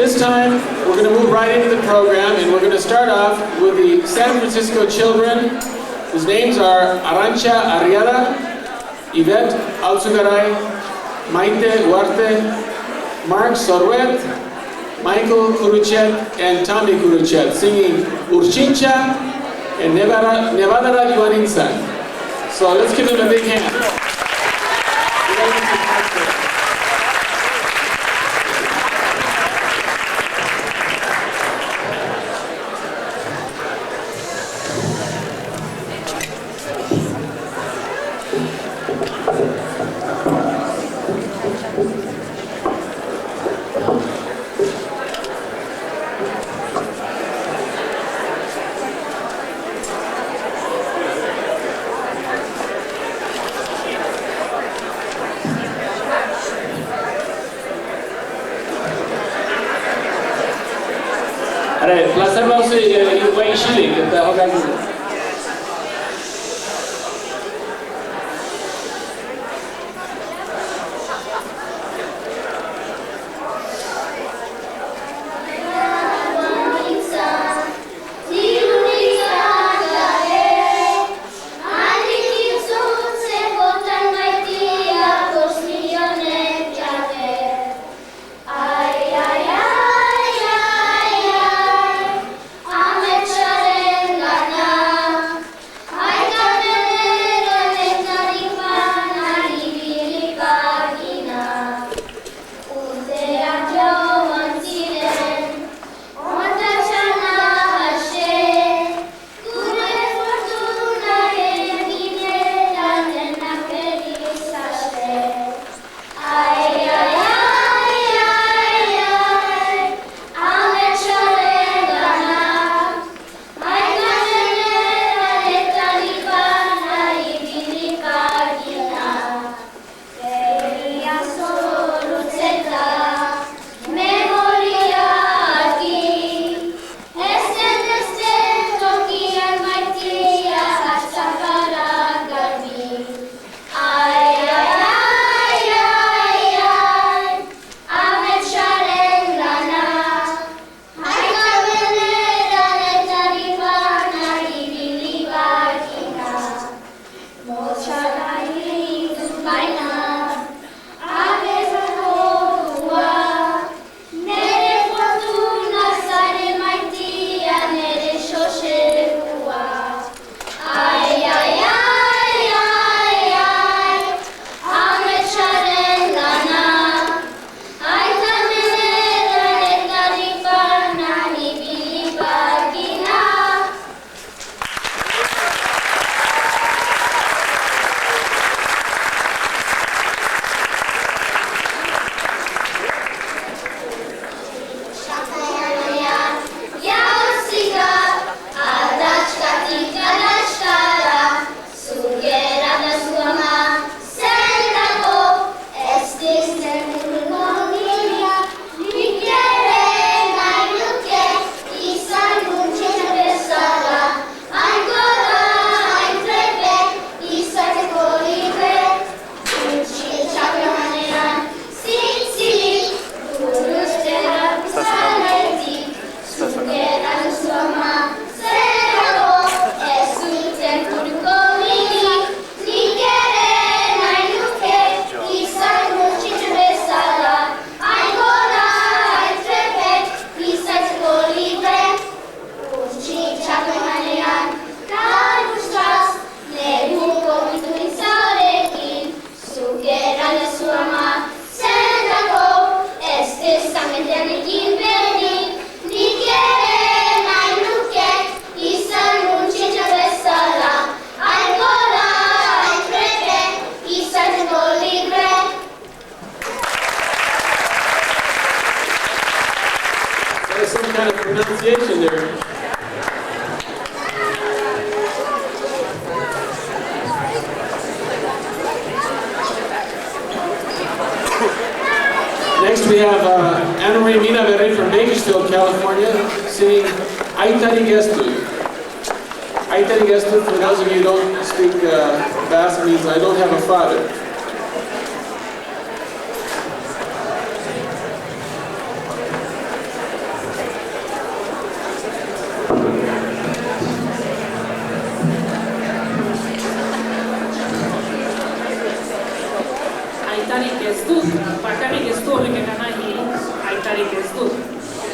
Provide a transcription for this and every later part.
this time, we're going to move right into the program, and we're going to start off with the San Francisco children, whose names are Arancha Arriada, Yvette Alzugaray, Maite Huarte, Mark Sorwet, Michael Kuruchet, and Tommy Kuruchet, singing Urchincha and Nevada Yuaninsan. So let's give them a big hand. Placer vă să vă ieșili, că te organizăm. Some kind of pronunciation there. Next we have Ana Maria Mina from Bakersfield, California, singing Aitari Gestu. Aitari Gestu, for those of you who don't speak Basque, means I don't have a father. bakarrik ez du horrek egan nahi, aitarik ez du.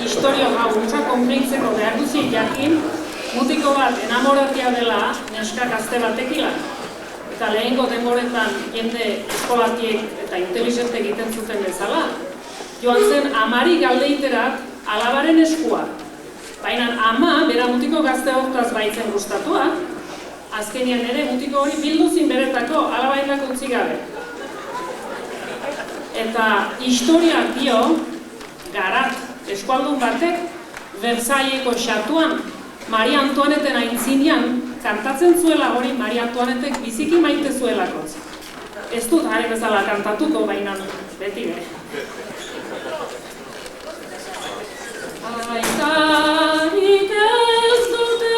Historio gautza konpleitzeko behar duzik jakin, mutiko bat enamoratia dela neska gazte batekila. Eta lehengo denboretan jende eskolatiek eta inteligentek egiten zuten bezala. Joan zen amari galdeiterak alabaren eskua. Baina ama, bera mutiko gazte hortaz baitzen gustatua, azkenian ere mutiko hori bilduzin beretako alabainako utzi gabe. Eta historiak dio, Garat, eskualdun batek, Versailleseko xatuan, Maria Antoineten aintzinean, kantatzen zuela hori Maria Antoinetek biziki maite zuelakotz. Ez dut are bezala kantatuko, baina beti be. Aitarik ez dute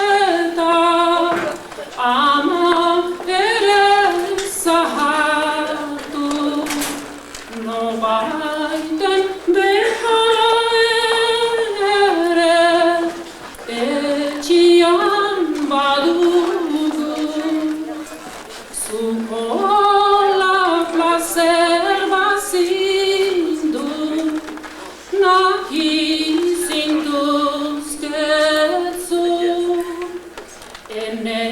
eta ama ere zahartu, nobaiten behala ere etxian badugu, zukola placer bazindu, nahi zintuzketzu, ene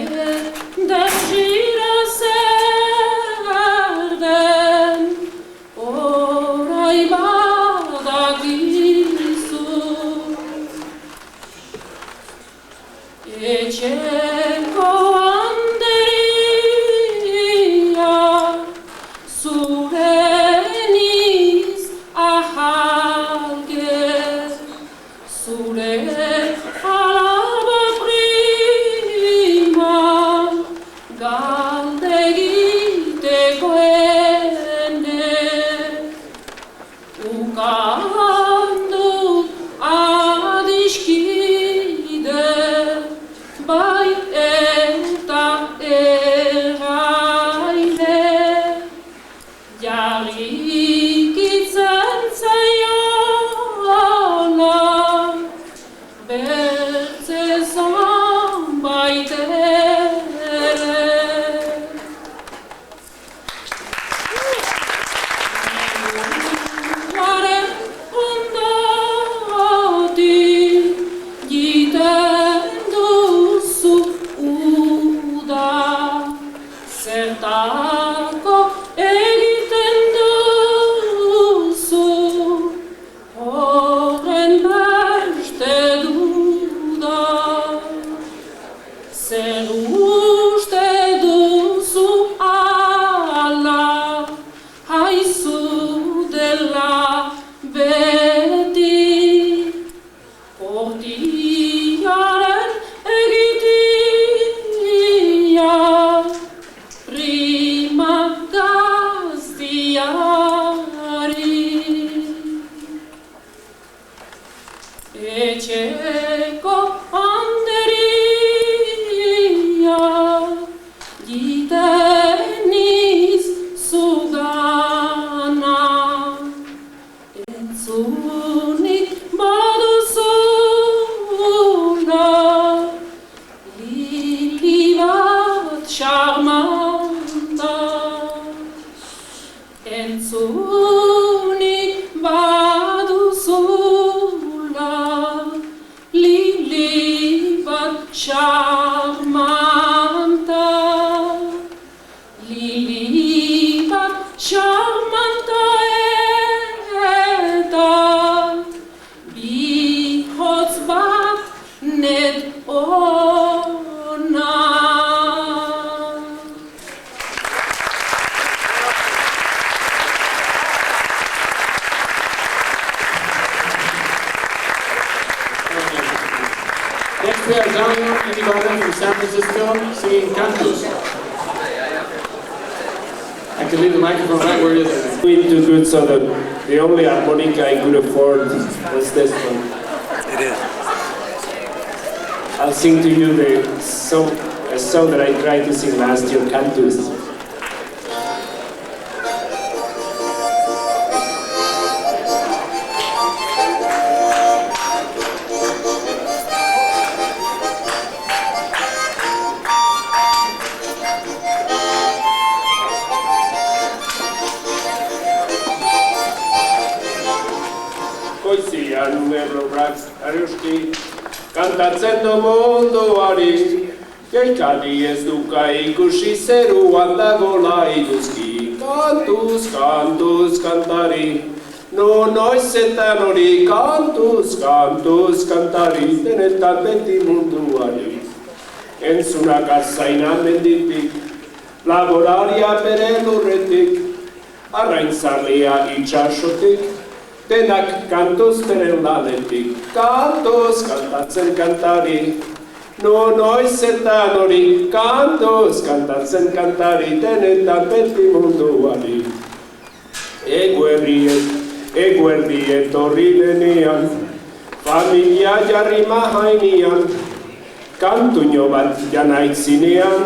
desira zer den, orai badakizu. Etxeko handeria, zureniz ahalge, zure alaba prima, galdegiteko ene, ukandut adiskide, bai eta erraine, jarrikitzen zaiona, bertze zonbait ere. Garen ondotik jiten duzu uda, zertako egiten duzu horren beste duda. Zer uste duzu ala, haizu dela beti, portiaren egitia, prima gaztiari. Etxeko handeria, jiteniz zugana, entzunik baduzula, lili bat charmanta, entzunik baduzula, lili bat charmanta, lili bat charmanta eta bihotz bat ned ona. Next we have Daniel Ibarra from San Francisco singing Cantus. I can leave the microphone right where it is. Doing too good, so the only harmonica I could afford was this one. It is. I'll sing to you a song that I tried to sing last year, Cantus. erlobrak arioski, kantatzen du munduari, geikari ez duka ikusi zeruan dagola iduzki, kantuz, kantuz, kantari, noiz eta nori, kantuz, kantuz, kantari, denetan beti munduari. Entzunak arzaina menditik, laboraria bere lurretik, arraintzarria itxasotik, denak kantuz beren lanetik, kantuz, kantatzen kantari, noiz eta nori, kantuz, kantatzen kantari, denetan beti munduari. Eguerri etorri denean, familia jarri mahainean, kantuño bat janaitzinean,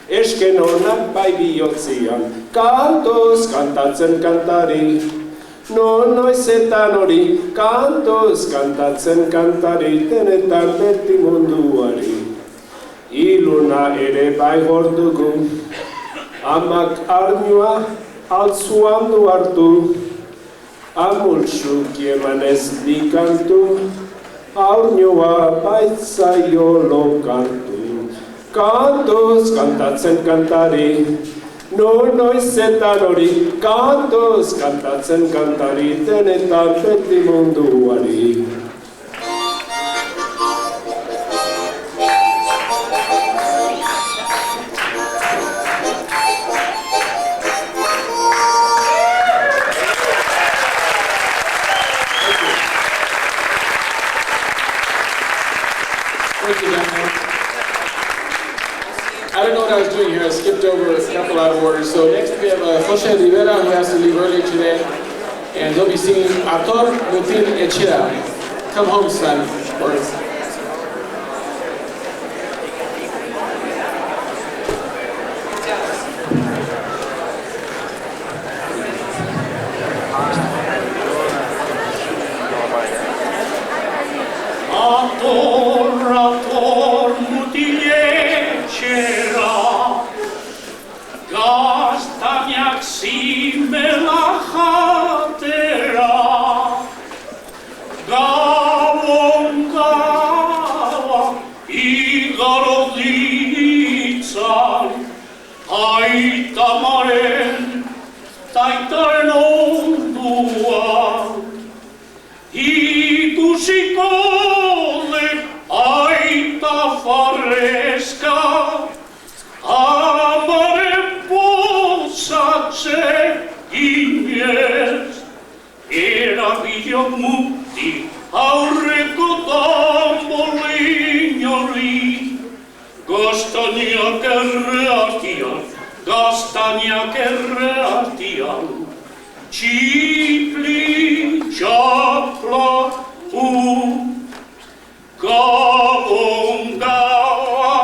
esken honak bai bihotzian, kantuz, kantatzen kantari, noiz eta nori, kantuz, kantatzen kantari, denetan beti munduari. Iluna ere bai gordugu, amak arnua altzuan du hartu, amultsuk emanez dikantu, aurnoa baitzaio lokartu. Kantuz, kantatzen kantari, noiz eta nori, kantuz, kantatzen kantari, denetan beti munduari. Thank you, Daniel. I don't know what I was doing here. I skipped over a couple out of order. So next we have Jose Rivera, who has to leave early today. And they'll be singing Ator Mutin Echira. Come home, son. Ator mutin etxera, gaztainak zimela jatera, gabon gaua igaro ditzan, aita maren taitaren onduan, ikusiko aita farreska, amaren pozatze ginez, erabilok muti aurreko tambolin hori, gaztainak erre artian, txipli txapla gabon gaua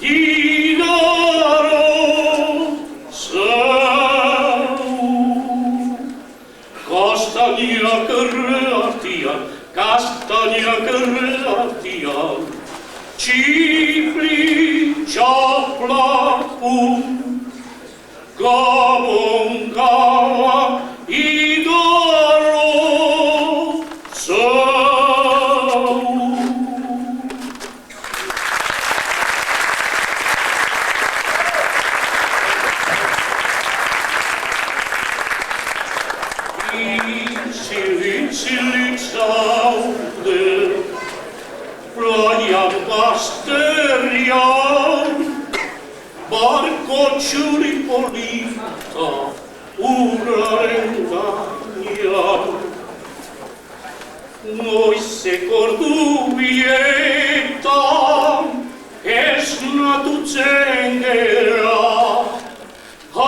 igaro zeu. Gaztainak erre artian, txipli txapla gabon gaua igaro zeu. Zilitz zaude, plaian bazterrian, barko txuri polita urraren gainean. Noizeko ordu bietan esnatutzen gera,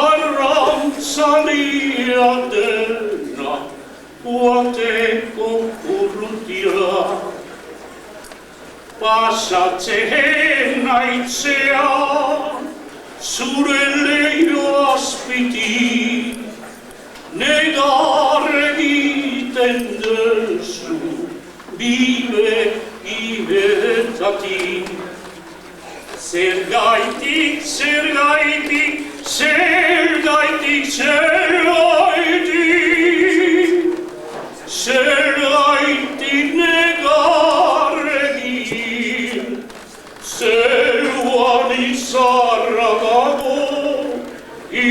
arrantzalia dena uateko urrutira. Pasatzen naitzean zure leio azpitik, negar egiten duzu ibetatik. Zergaitik, zergaitik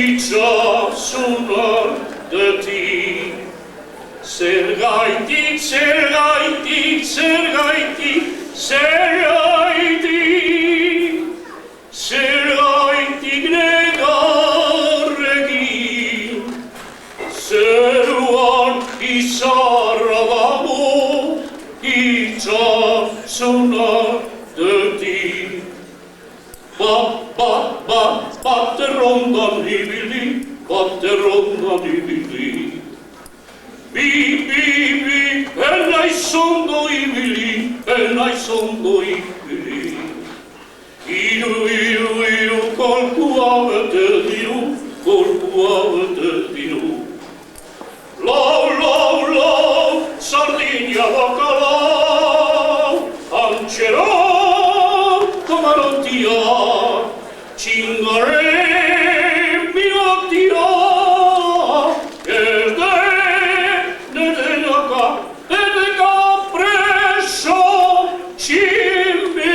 itxasunak detik. Zergaitik, zergaitik, zergaitik, zergaitik, zergaitik negarrekin, zeruan izarra dago, itxasunak detik. Bat errondan ibili, bat errondan ibili. Bi, naiz ondo ibili, naiz ondo ibili. Iru, kolkua bete diru, Lau, sardina bakalau, antxero, kamarotia, txingare, minotia, edeka preso, tximbi,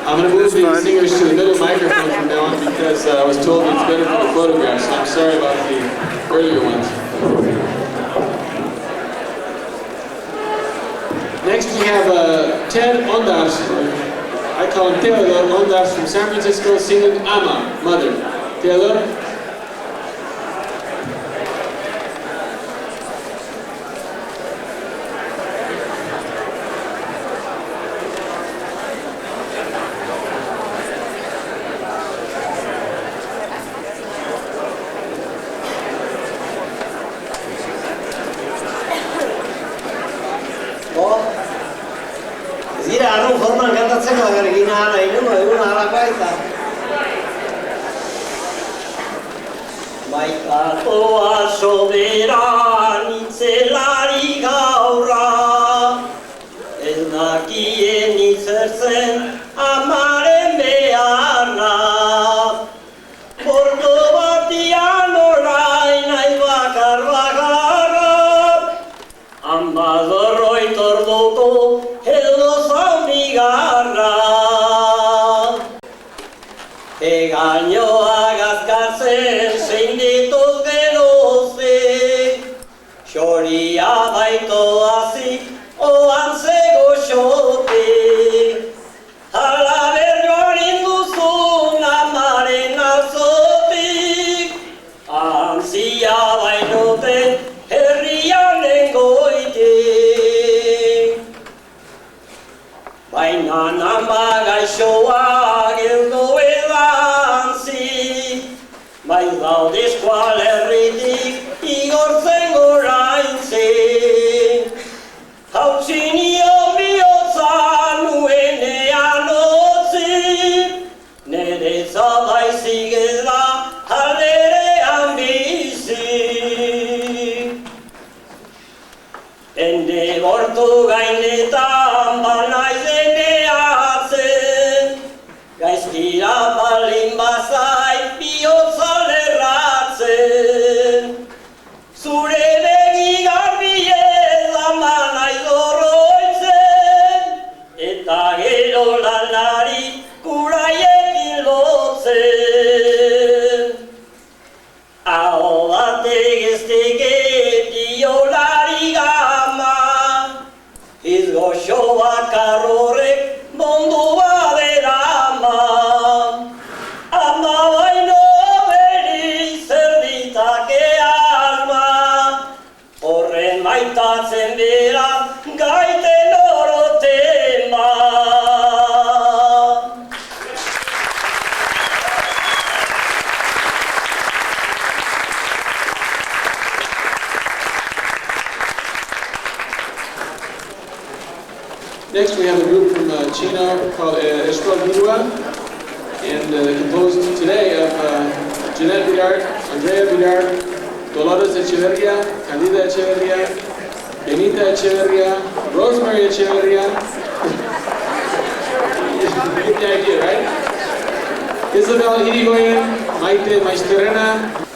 I'm going to move the singers to the middle microphone from now on because I was told it's better for the photographs. So I'm sorry about the earlier ones. Next we have Ted Ondas, I call him Taylor Ondas from San Francisco, singing Ama, Mother. Taylor? Zira, arrun forman kantatzen bakarrik nahi egun harako aita. Baikatoa soberan itzelari gaurra, ez dakien itzertzen amaren beharra. Bordo batian orain nahi bakar bakarra, ambadorroi torduko edo zaunigarra. Egainoa gazkatzen zein dituz gerozek, xoria baitoazik oan zego xotek. Hala berroan induzun amaren alzotik, antzia bainoten herrian nengoitik. Baina nama gaixoak eldo edantzik, bai daude eskualerritik igortzen goraintzik. Hautsi nion bihotzan nuenean otzik, niretzat baizik ez da alderean bizik. Ene bortu gainetan banaiz eneatzen, gaizkira balin bazait bihotza lerratzen. Zure begi garbiez ama naiz oroitzen, eta gero lanari kuraiekin lotzen. Aho batek ez diolari gama, iz goxo bakar horrek mundu baderama. Ama baino beri zer ditake alma, horren maitatzen bera gaiten orotema. Next we have a group from China called Escuela Vidua, and composed today of Jeanette Vidart, Andrea Vidart, Dolores Echeverria, Candida Echeverria, Benita Echeverria, Rosemary Echeverria. You get the idea, right? Isabel Irigoyen, Maite Maisturena.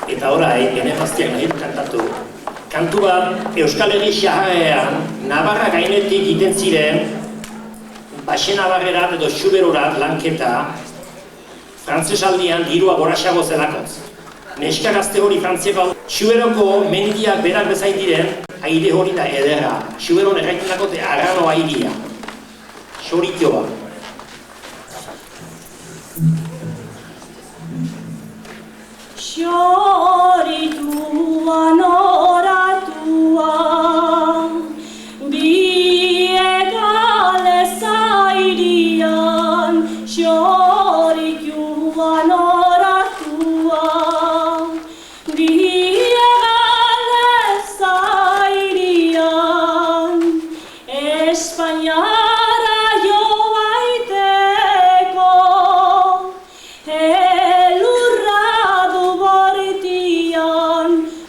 Eta orai, Enemaztiak nahi kantatu. Kantu bat Euskal Herri xaharrean, Navarra gainetik egiten ziren, Baxe Navarrerat edo Xuberorat lanketa, frantzesaldian dirua goraxago zelakotz. Neska gazte hori Frantziako Xuberoko mendiak berak bezain diren, aire hori da ederra. Xuberon erraiten dakote arrano airea. Xoritio bat. Xorituan oratuan, biegalez airean, xorituan oratuan, biegalez airean, Espainiara joaiteko,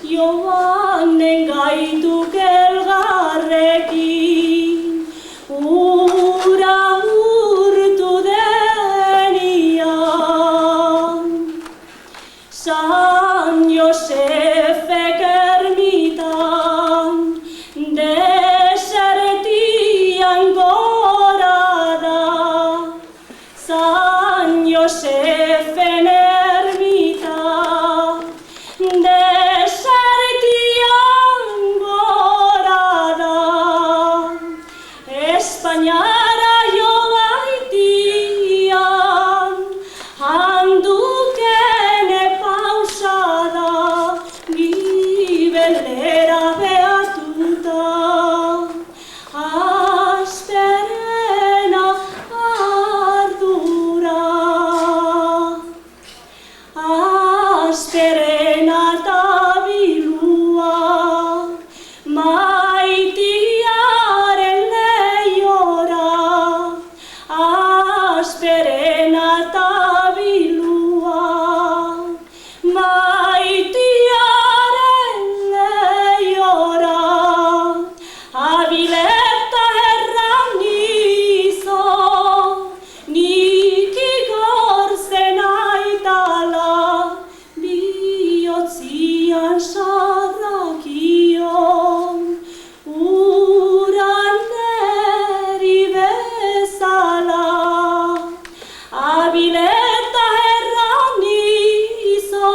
joanen gaituk elgarrekin, ura urtu denian. San Josefek ermitan, desertian gora da. San Josefen ermitan, Espainiara joaitian, handukene pausada, gibelera behatuta, asperena ardura, asperena tabilua, maitiaren asperena tabilua, maitiaren leiora, abileta erranizo, nik igorzen aitala, bihotzian sarrakion, uran neri bezala. Abileta erranizo,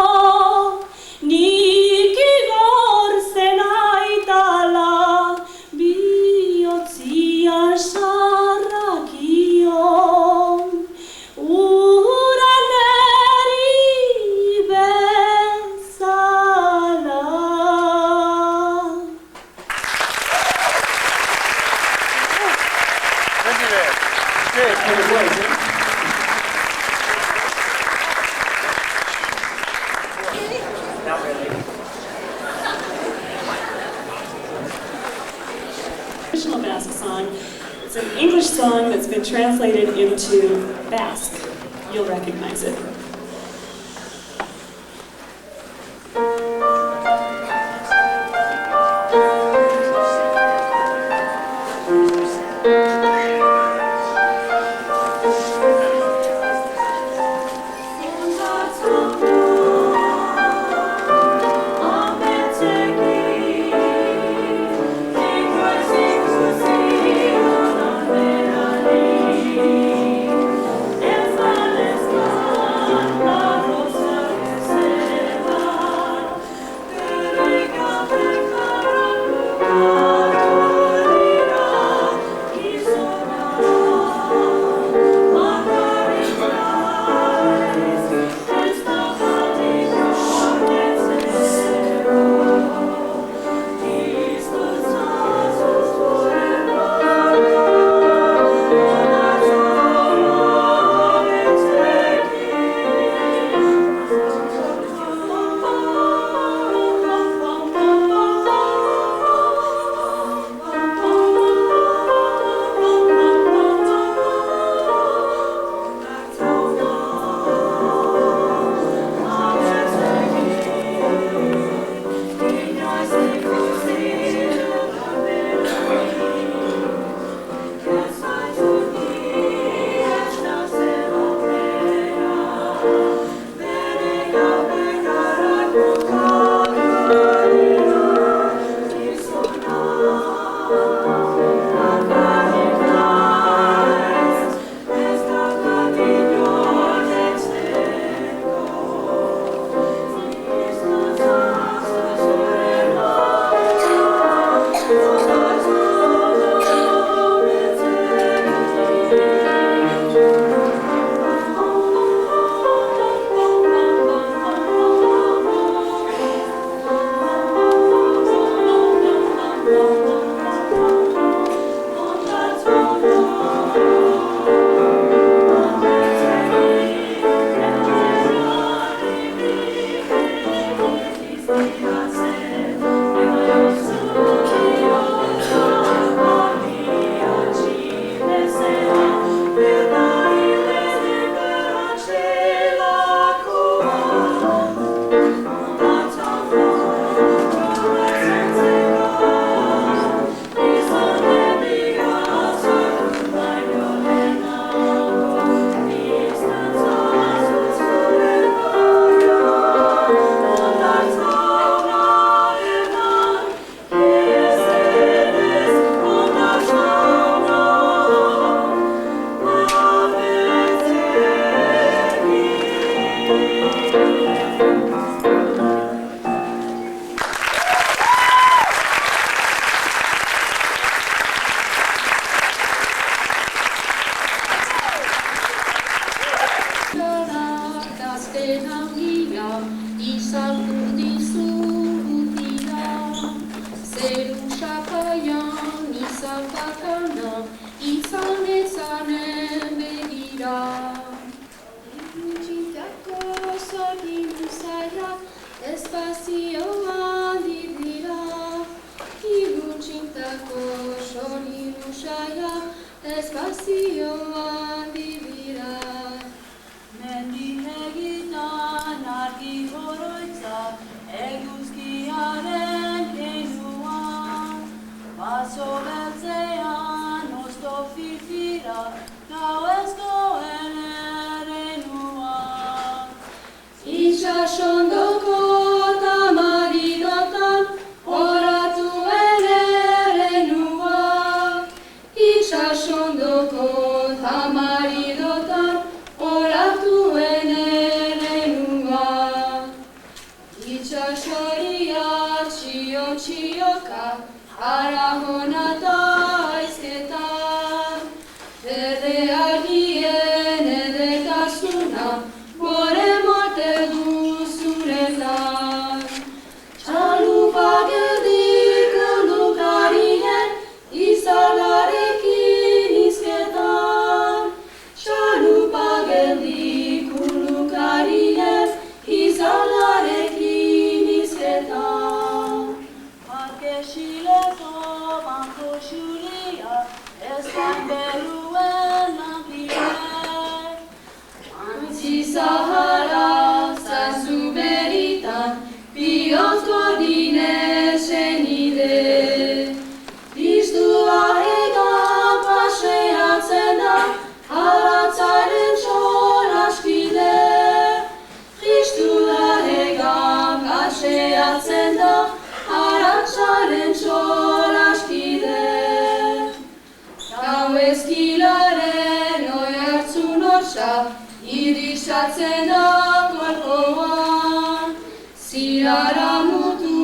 nik igorzen aitala, bihotzian sarrakion, uran neri bezala. Traditional Basque song. It's an English song that's been translated into Basque. You'll recognize it. Esa izanen begira. Ikutsitako zorri luzaia, espazioan dira. Ikutsitako zorri luzaia, espazioan dira. Mendi egitan argi oroitza, eguzkiaren keinuan. Baso beltzean ozto firfira, gauezkoen erenuan. Itsasondoko tamaridotan, oratuen erenua. Itsasondoko tamaridotan, oratuen erenua. Itsasoria txio-txioka, arahona taizketan. Berde argien edertasuna, bore mote duzuretan. Txalupa geldik undukarien, izalarekin izketan. Txalupa geldik undukarien, izalarekin izketan. Parke xileko banko xulia, ezkan beruen lampire. Antzi zahara, zazu beritan, bihotko dinesen ide. Kristua egan paseatzen da, haratzaren solaskide. Kristua egan paseatzen da, haratzaren solaskide. Gau ezkilaren oihartzun orsa, irisatzen da kolkoan. Zirara mutu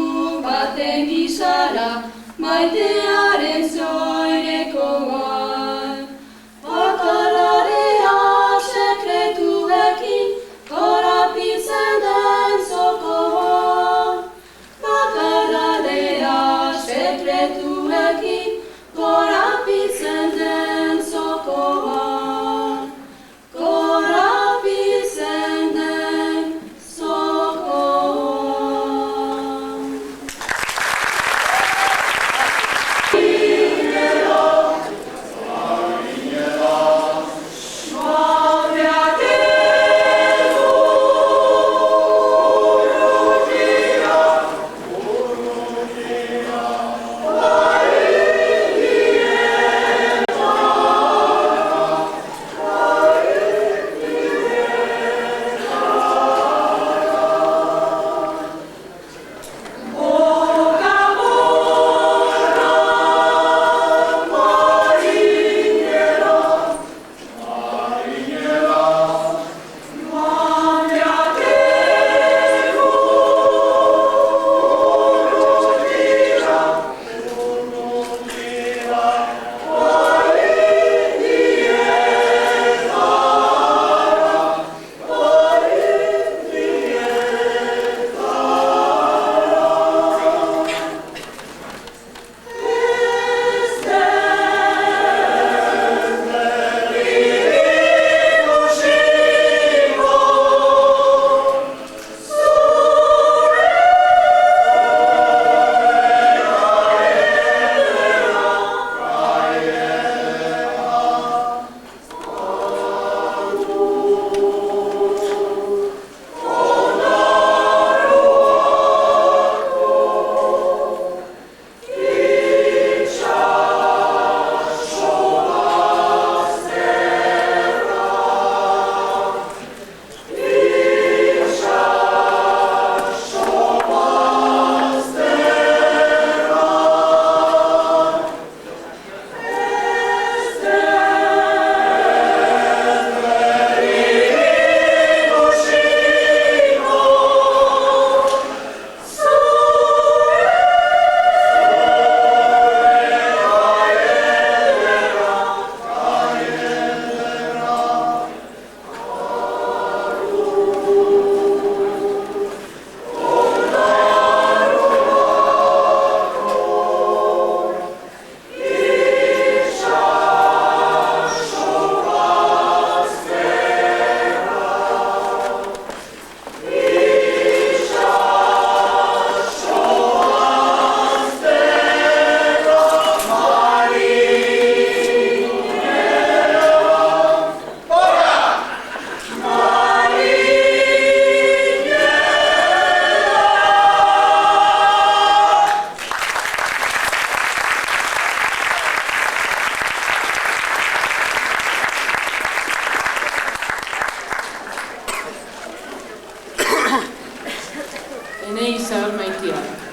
baten gizara, maitearen zoirekoan. Bakarlarea sekretuekin, korapitzen den zokoan. Bakarlarea sekretuekin, korapitzen den zokoan. Korapitzen den zokoan. guztiak.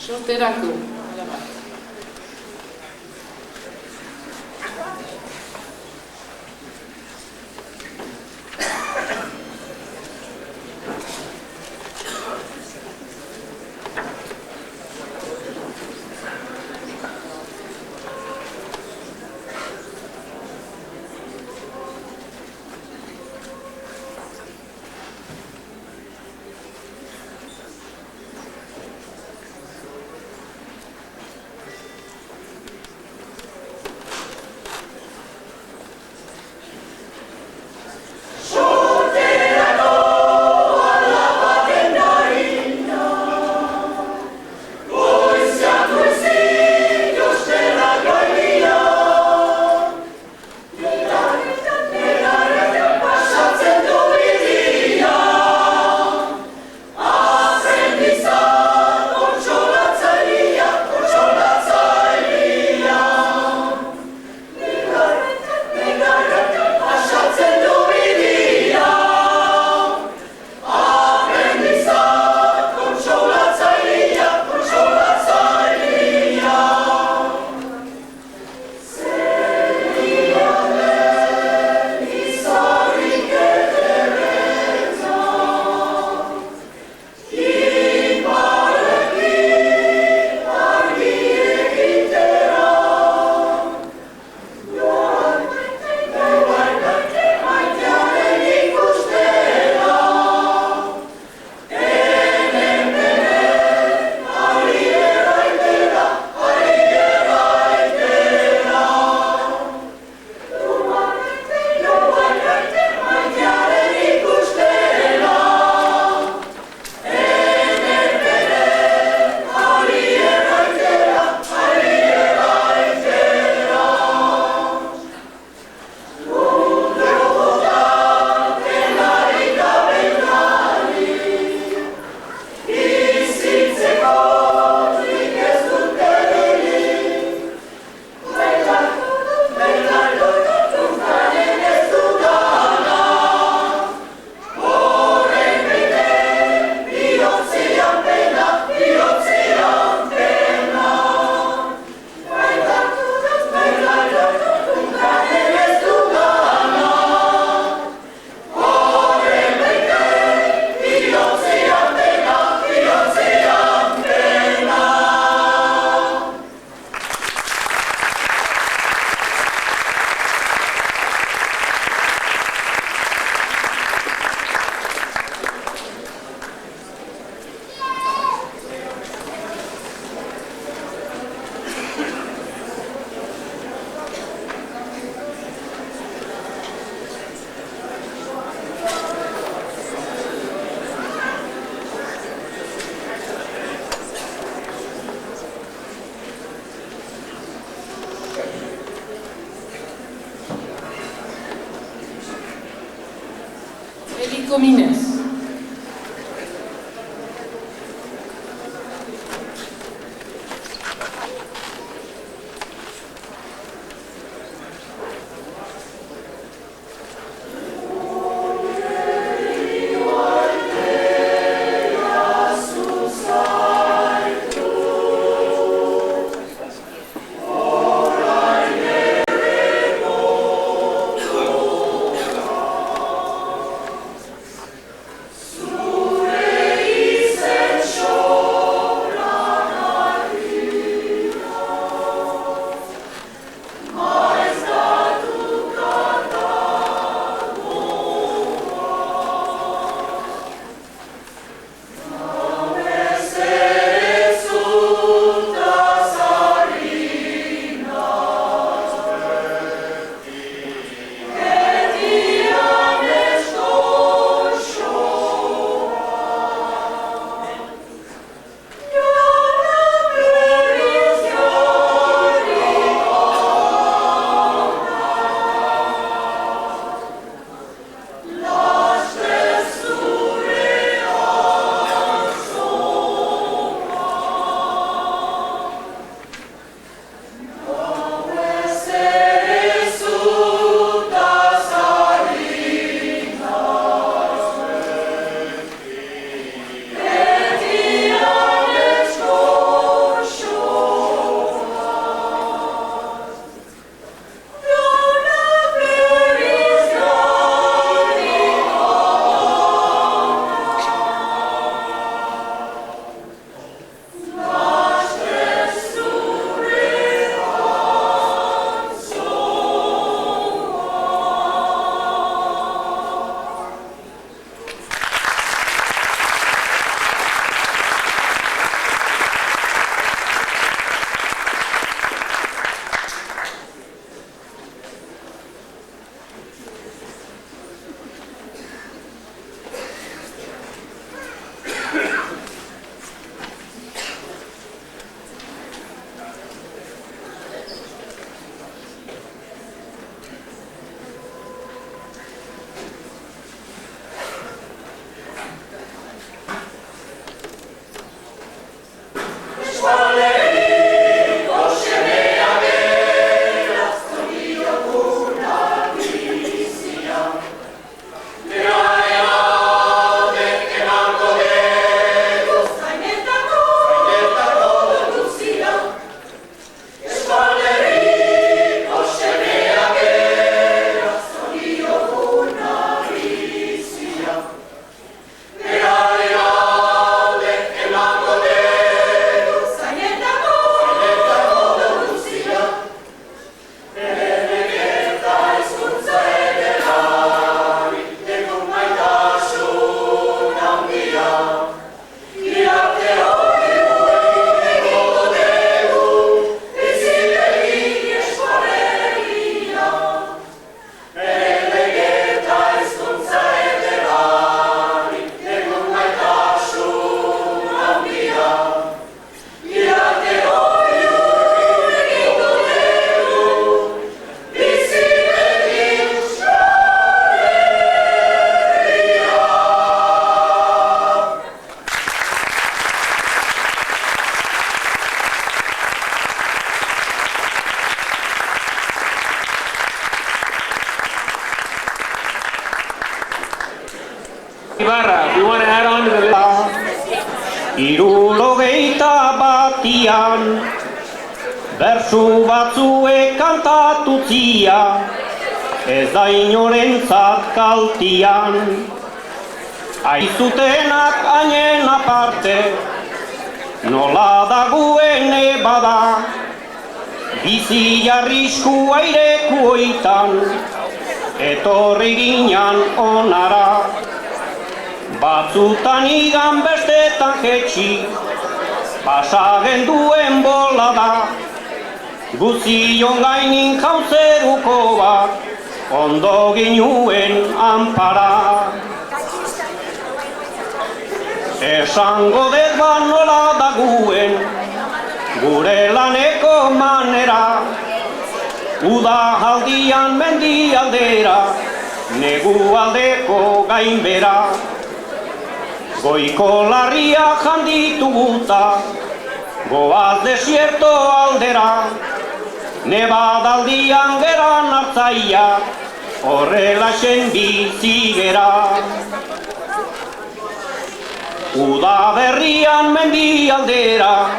Sorterako. Minez. Ibarra, we want to add on to the list. Hirurogeita batian, bersu batzuek kantatutzia, ez da inorentzat kaltian. Aizutenak hainen aparte, nola dagoen bada, bizi jarrisku aireku oitan, etorri ginean onara. Batzutan igan bestetan jetxi, pasagen duen bola da, guzion gainin jauzeruko bat, ondo ginuen anpara. Esango dut bat nola daguen, gure laneko manera, uda aldian mendi aldera, negu aldeko gainbera. Goiko larria janditu guta, goaz desierto aldera. Nebadaldian geran hartzaia, horrelaxen bizi gera. Uda berrian mendi aldera,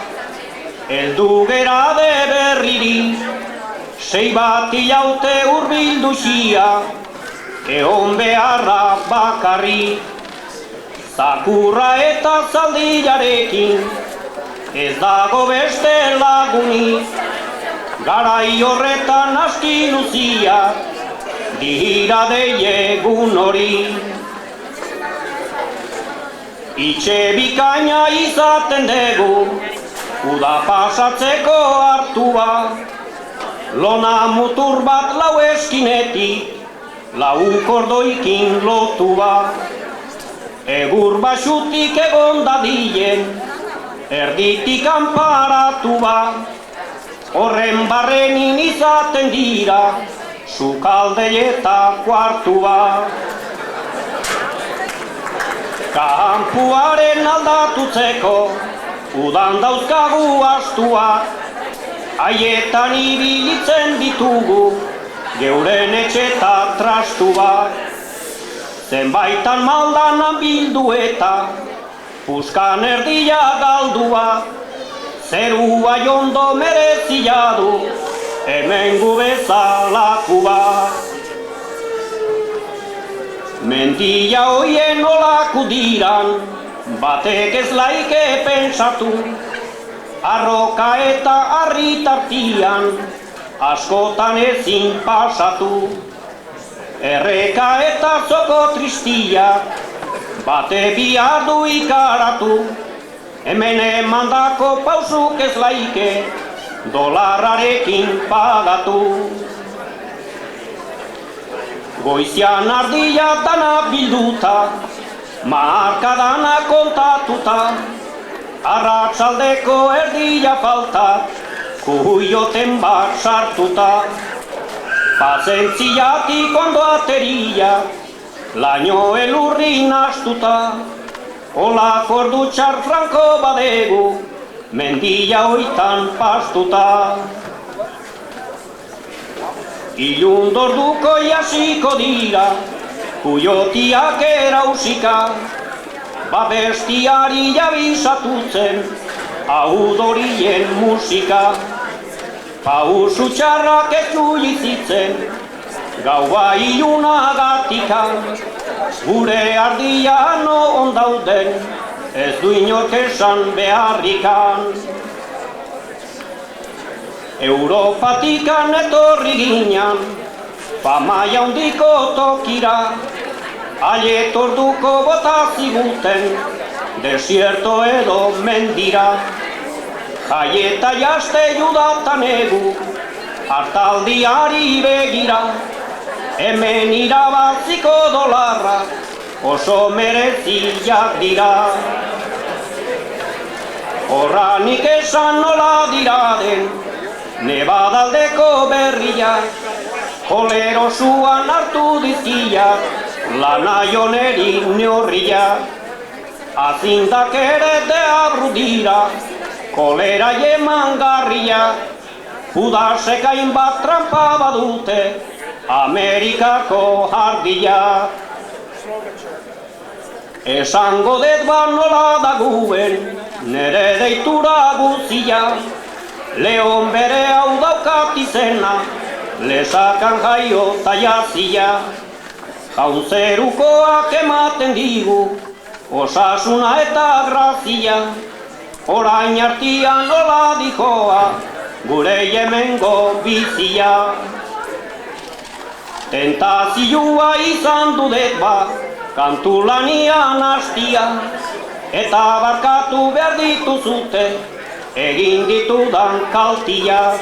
heldu gera de berriri. Sei bat hilaute hurbildu xia, egon beharra bakarri. Zakurra eta zaldiarekin, ez dago beste lagunik. Garai horretan aski luzia, dira deiegun hori. Itxe bikaina izaten dugu, uda pasatzeko hartua. Lona mutur bat lau eskinetik, lau kordoikin lotua. Egur basutik egon dadien, erditik anparatua. Horren barrenin izaten dira, sukaldei eta kuartua. Kanpuaren aldatutzeko, udan dauzkagu astuak. Haietan ibilitzen ditugu, geuren etxeta trastuak. Zenbaitan maldanan bildu eta, puskan erdia galdua. Zerua jondo merezia du, hemen gu bezalakua. Mendia hoien olaku diran, batek ez laike pentsatu. Arroka eta harri tartian, askotan ezin pasatu. Erreka eta zoko tristia, bate bihar du ikaratu. Hemen emandako pausuk ez laike, dolarrarekin pagatu. Goizian ardia dana bilduta, markadana kontatuta. Arratsaldeko erdia falta, kuioten bat sartuta. Pasentziatik ondo ateria, laino elurri nastuta. Olak ordu txar franko badegu, mendia hoitan pastuta. Ilun dorduko jasiko dira, kuiotiak erausika. Babestiari jabizatutzen, ahudorien musika. Pausu txarrak ez julizitzen, gaua ilunagatika. Gure ardian ondauden, ez du inork esan beharrikan. Europatikan etorri ginean, pamaia handiko tokira. Aiet orduko bota ziguten, desierto edo mendira. Jaieta jaste judatan egu, hartaldiari begira. Hemen irabaziko dolarra, oso mereziak dira. Horranik esan nola dira den, nebadaldeko berriak. Kolerosuan hartu dizkiak, lana joneri neurriak. Azindak ere deabru dira, kolera jemangarriak. Udasek hainbat trampa badute, Amerikako jardiak. Esango dut nola daguen, nere deitura guzia. Leon bere hau daukat izena, lesakan jaio taiazia. Jaunzerukoak ematen digu, osasuna eta grazia. Orain artian nola dijoa, gure hemengo bizia. Tentazioa izan dudet bat, kantu lanian hastia. Eta barkatu behar dituzute, egin ditudan kaltiak.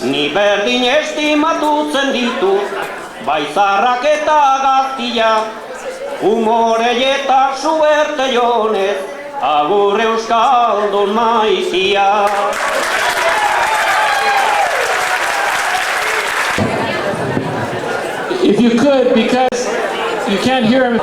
Ni berdin estimatutzen ditut, baizarrak eta gaztiak. Humore eta suerte jonez, agur euskaldun maizia. If you could, because you can't hear him.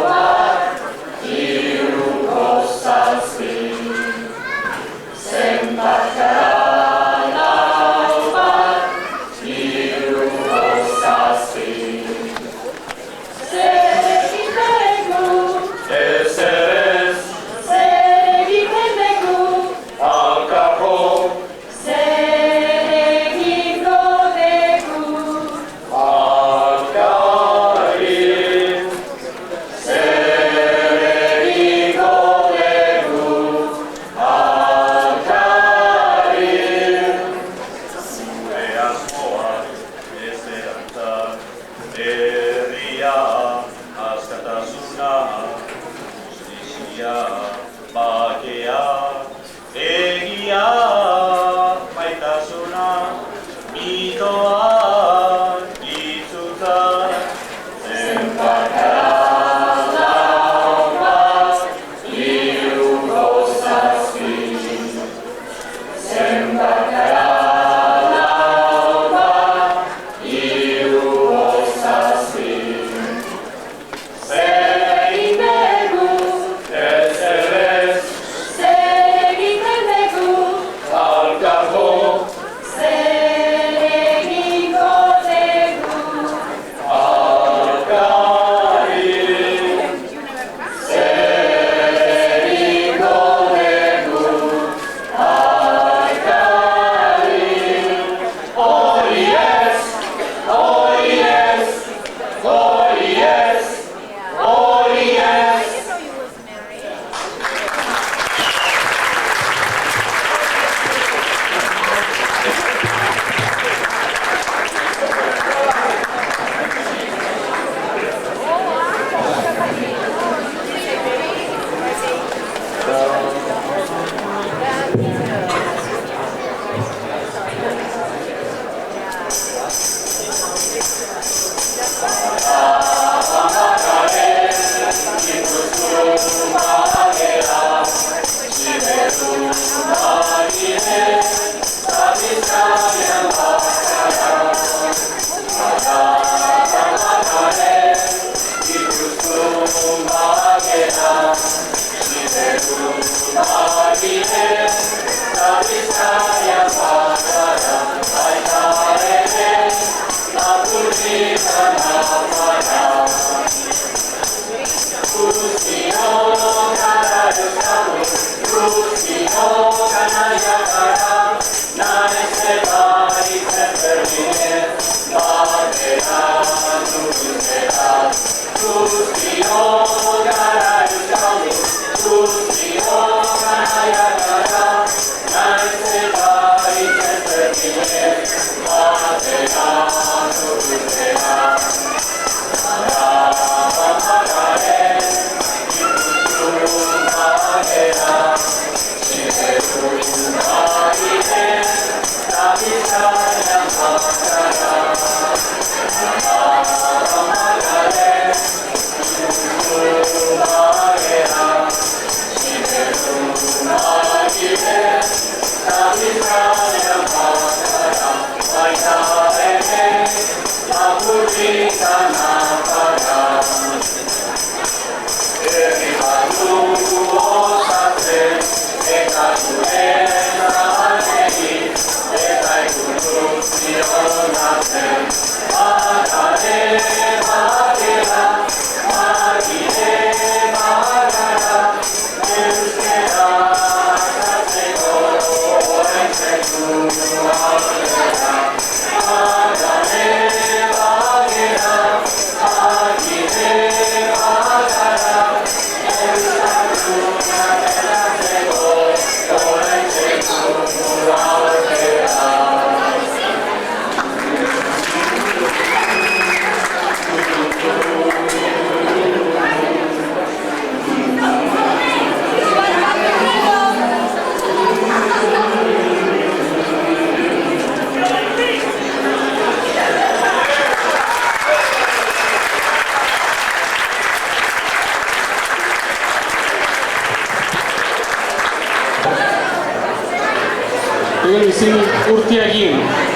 We're going to be singing Urtiagin.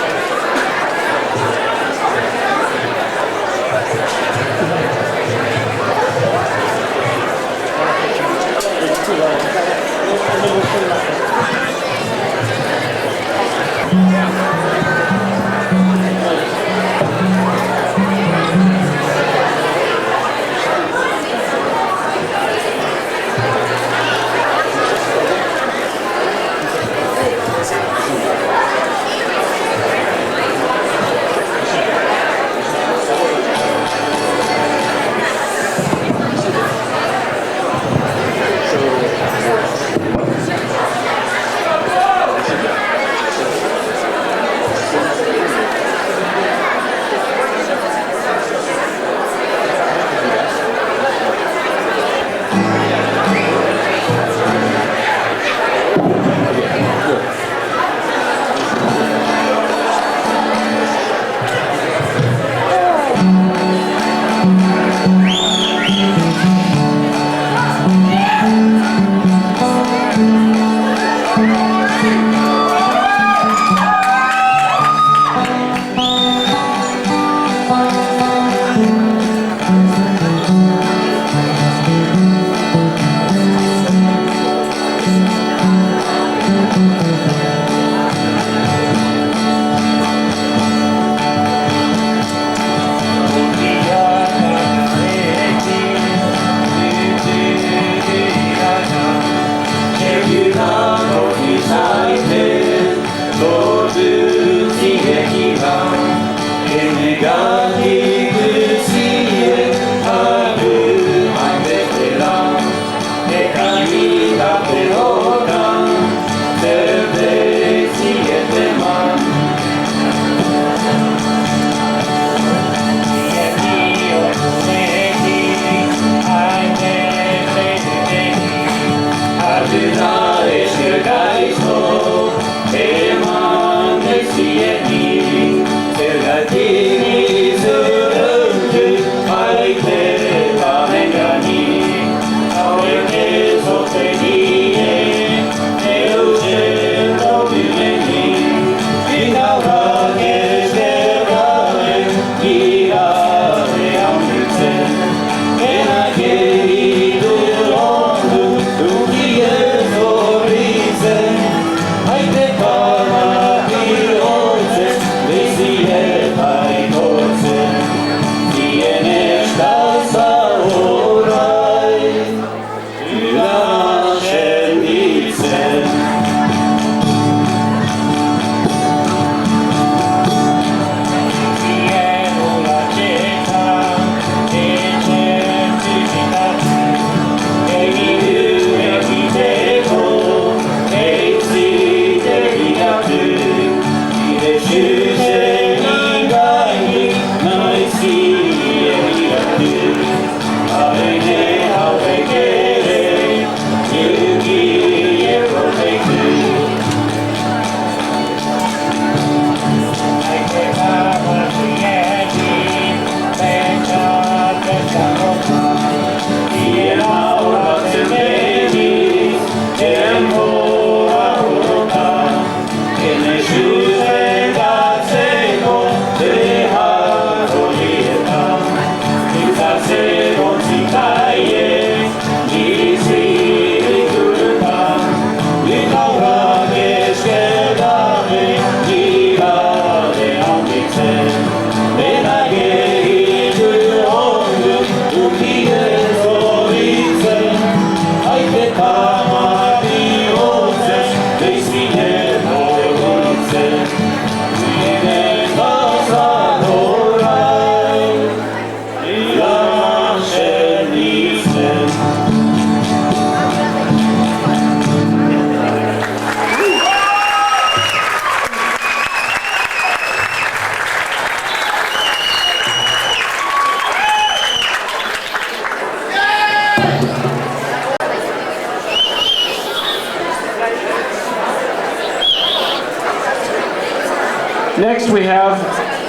Next we have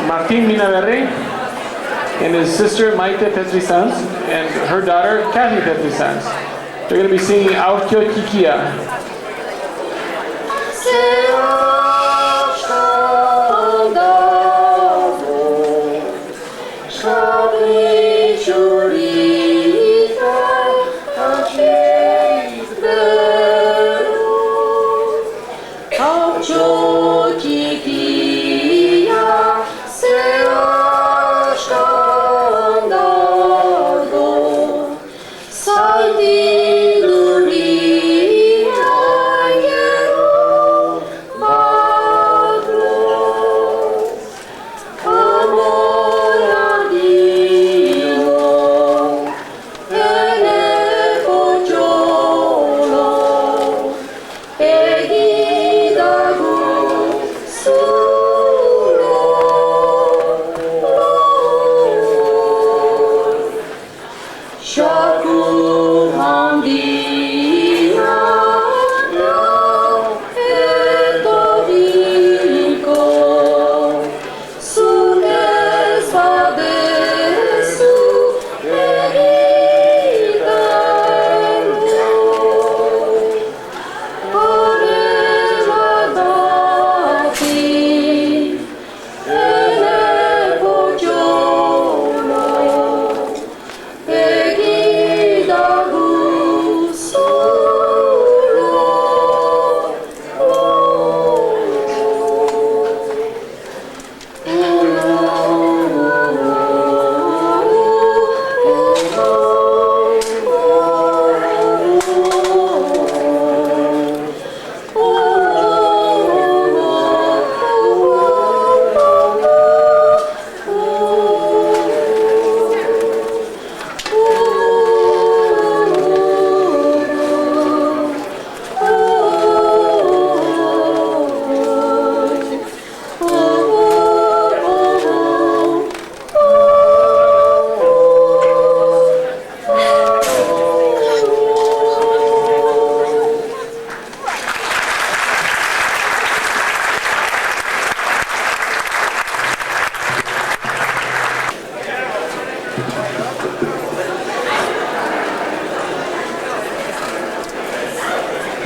Martin Minaverri and his sister Maite Petrisans and her daughter Kathy Petrisans. They're going to be singing Aukyo Kikia. Bye.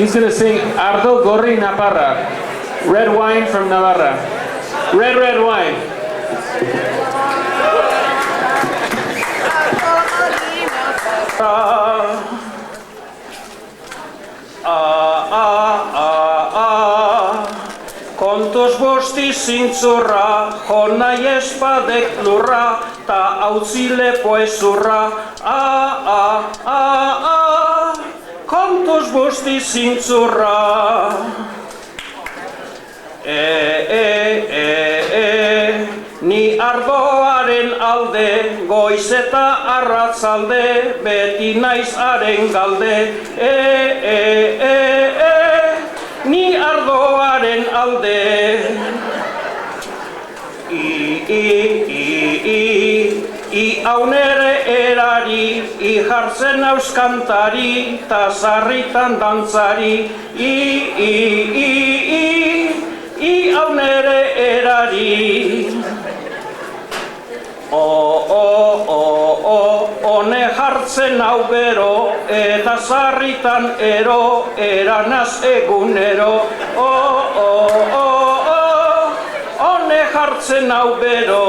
He's going to sing Ardo Gorri Naparra, red wine from Navarra. Red, red wine. Kontos bosti zintzurra, jona espadek lurra, ta hautzi lepo ezurra. Kontos bosti zintzurra. Ni ardoaren alde, goiz eta arratzalde, beti naiz haren galde. Ni ardoaren alde. I aunere erari, I jartzen auskantari, ta sarritan dantzari. I aunere erari. Hone jartzen hau bero, eta sarritan ero, eranaz egunero. Hone jartzen hau bero.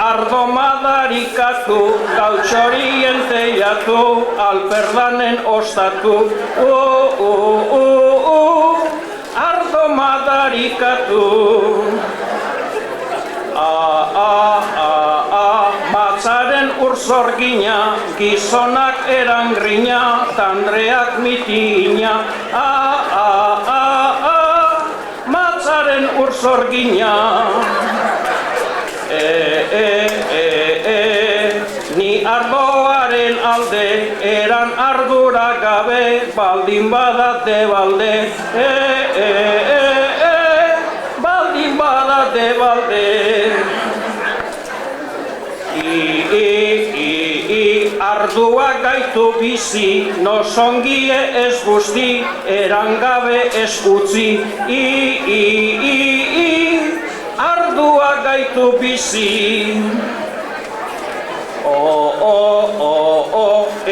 Ardo madarikatu, gautxorien teiatu, alperdanen ostatu. Ardo madarikatu. Matzaren urzorgina, gizonak erangrina, tandreak mitigina. Matzaren urzorgina. Ni ardoaren alde, eran ardura gabe, baldin badate balde. Baldin badate balde. Ardua gaitu bizi, nosongie ez guzti, eran gabe ez utzi. Ardua gaitu bizi.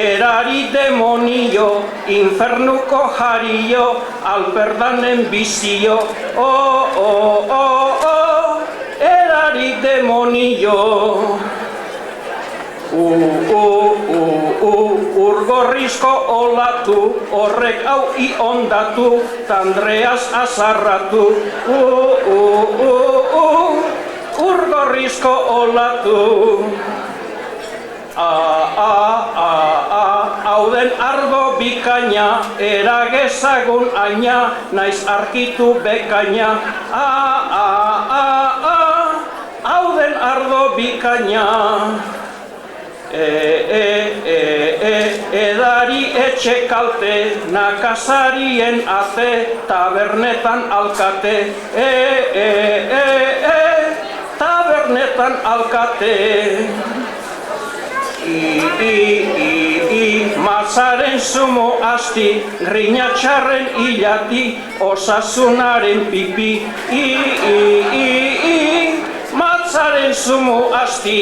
Erari demonio, infernuko jario, alperdanen bizio. Erari demonio. Urgorrizko olatu, horrek hau iondatu, tandreaz azarratu. Urgorrizko olatu. Hauden ardo bikaina, eragezagun aina, naiz arkitu bekaina. Hauden ardo bikaina. Edari etxe kalte, nakazarien ate, tabernetan alkate. Tabernetan alkate. Matzaren zumo asti, grinatxarren hilati, osasunaren pipi. Matzaren zumo asti.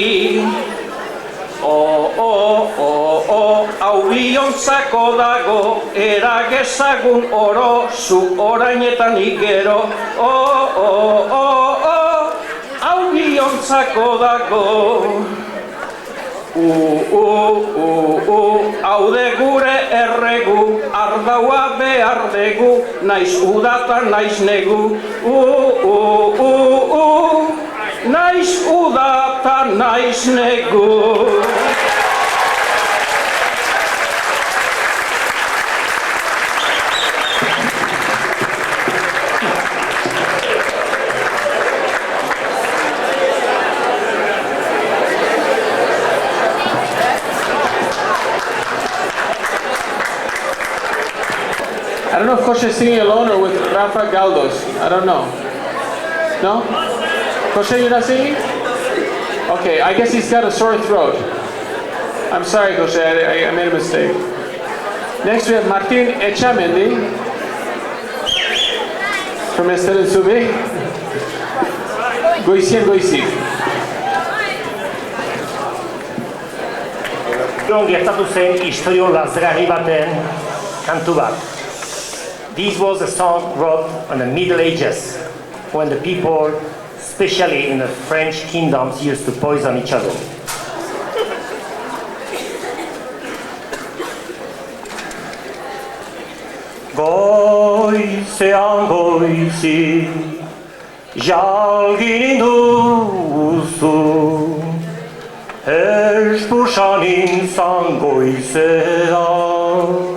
Hau biontzako dago, eragezagun oro, zu orainetan igero. Hau biontzako dago. Haude gure erregu, ardaua behar degu, naiz udata naiz negu. Naiz udata naiz negu. I don't know if José is singing alone or with Rafa Galdos. I don't know. No? José, you're not singing? Okay, I guess he's got a sore throat. I'm sorry, José, I made a mistake. Next we have Martín Echamendi from Esther Sube. Goizien Goizi. Gertatu zen istorio lazgarri baten kantu bat. This was a song wrote in the Middle Ages, when the people, especially in the French kingdoms, used to poison each other. Goizean goizi, jalgin duzu, espusan inzan goizean.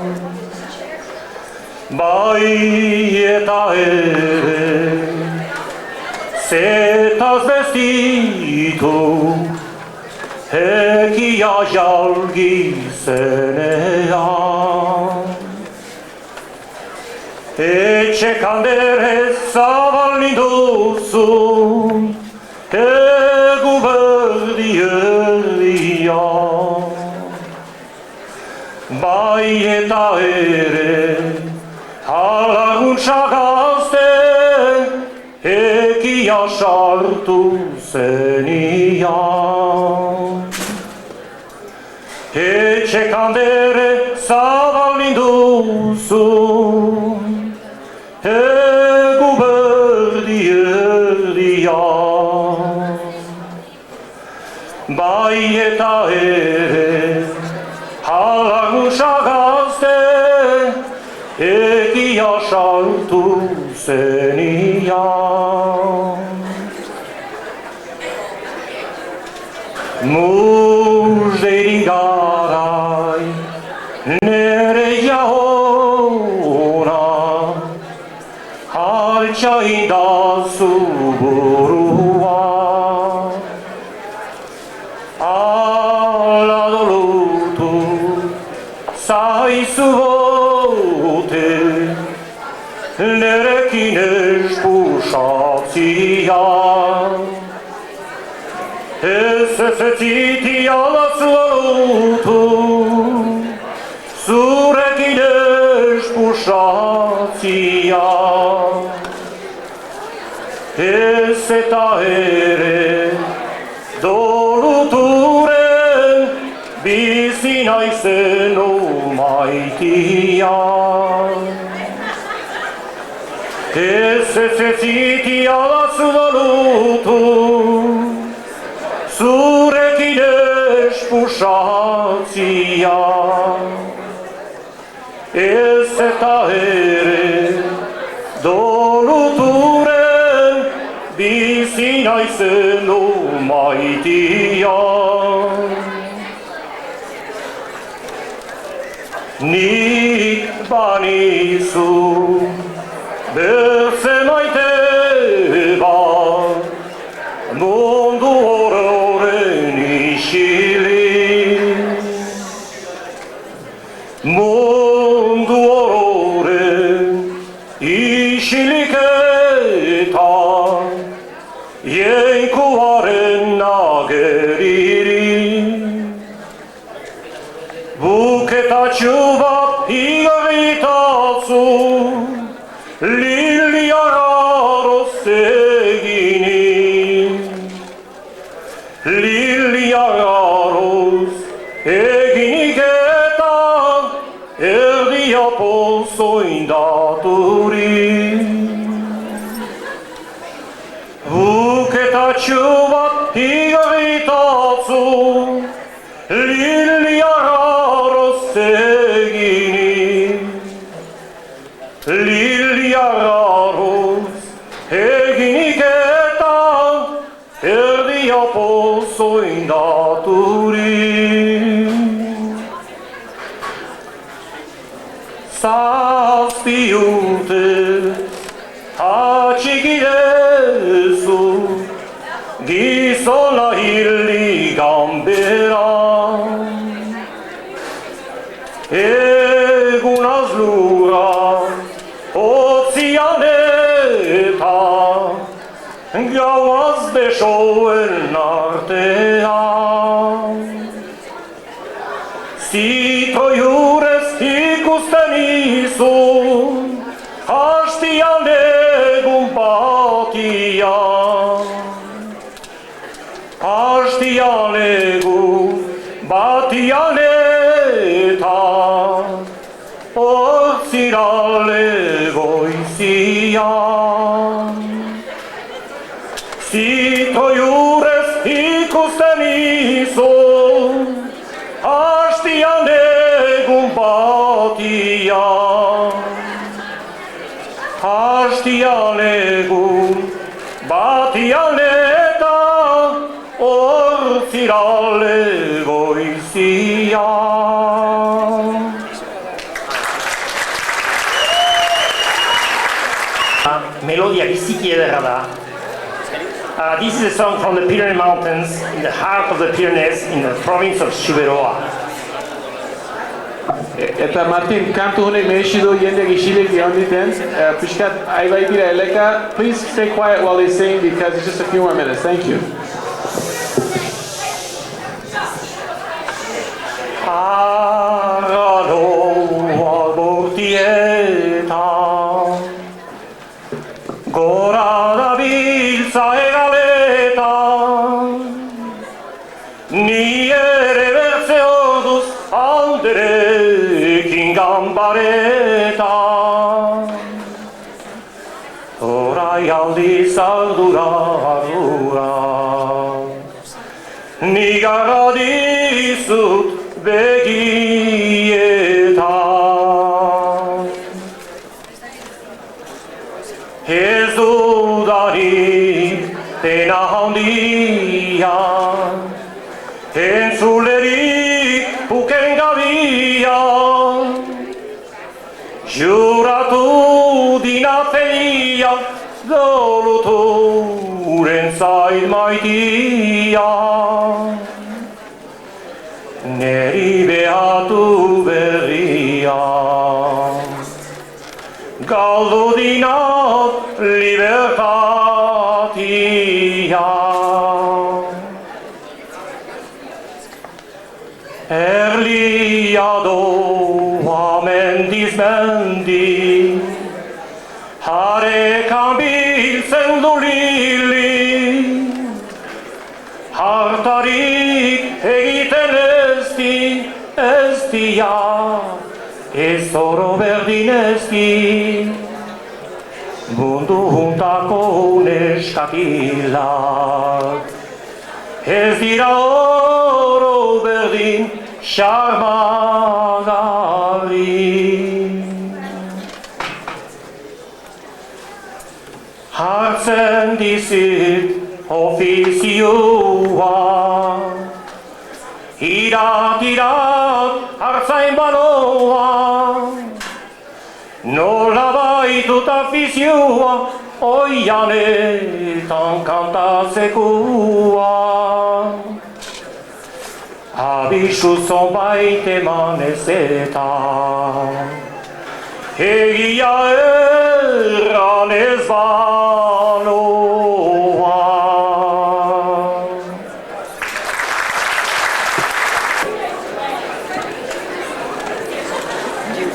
Bai eta ere, zetaz bestitu, ekia jalgi zenean. Etxe kandere zabal duzu, egu berdi erdian. Bai eta ere, halaguntza gazte, ekia sartu zenian. Etxe kandere zabal duzu, egu berdi erdian. Bai eta ere, halaguntza gazte, egia sartu zenian. Muzderi garai, nere jaona, altxa indazu burua. Ala dolutu zaizu bote, nerekin espusatzia. Ez ziti alazu alutu, zurekin espusatzia. Ez eta ere, doluturen, bizi naizen omaitia. Ez ziti alazu alutu, zurekin espusatzia. Ez eta ere, doluturen, bizi naizen omaitia. Nik banizu, berze maite bat, mundu ororen isili. Mundu ororen isilik eta jenkuaren nageriri. Buketatxu bat igarritazu, liliara rozegini. Liliaroz eginik eta erdia pozoindaturi. Buketatxu bat igarritazu, liliara rozegini. Liliaroz eginik eta erdia pozoindaturi. Zazpi urte atxikidezu, gizona hildi ganberan. Egun azlura otzian eta gauaz besoen artean. Zitroi urez ikusten izun, hastian egun batian. Hastian egun batian zitroiurez ikusten izun, hastian egun batian. Hastian egun batian eta hortzirale goizian. Melodia biziki ederra da. This is a song from the Pyrenees Mountains, in the heart of the Pyrenees, in the province of Zuberoa. Eta Martin, kantu honek merezi du jende gisilik dihonditen. Piskat aibai dira eleka. Please stay quiet while they sing because it's just a few more minutes. Thank you. Aranoa bortieta, gora dabiltza egaleta, ni ere bertze orduz alderekin gambareta. Orai aldiz ardura ardura, ni gara dizut begietan. Ez dudarik pena handian, entzulerik puken gabian, juratu dinateia doluturen zain maitia. Neri behatu berria, galdu dinat libertatia. Erlia doa mendiz mendi, harekan biltzen du lili, hartarik egiten ez dia, ez oro berdin ez di, mundu juntako neskatilak, ez dira oro berdin xarmagarri. Hartzen dizut ofizioa, irat hartzain banoa, nola baitut afizioa, oianetan kantatzekua. Abisu zonbait eman ez eta, egia erran ez banoa.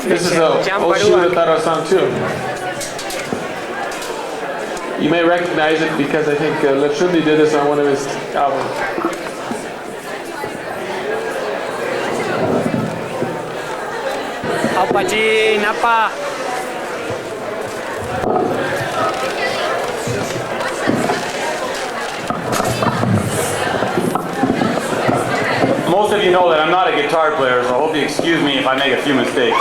This is a Oshu Taro song too. You may recognize it because I think Lachundi did this on one of his albums. Apa Jin, apa? Most of you know that I'm not a guitar player, so I hope you excuse me if I make a few mistakes.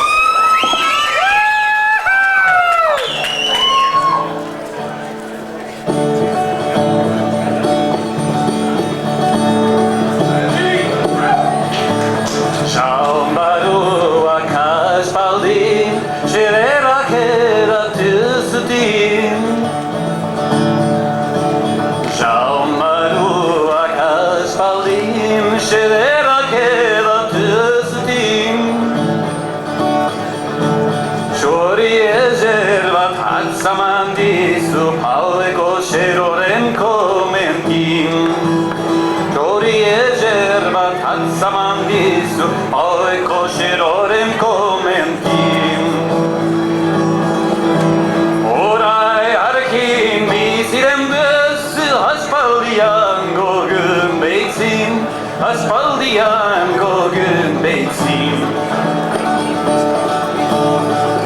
Aspaldian gogun beitsin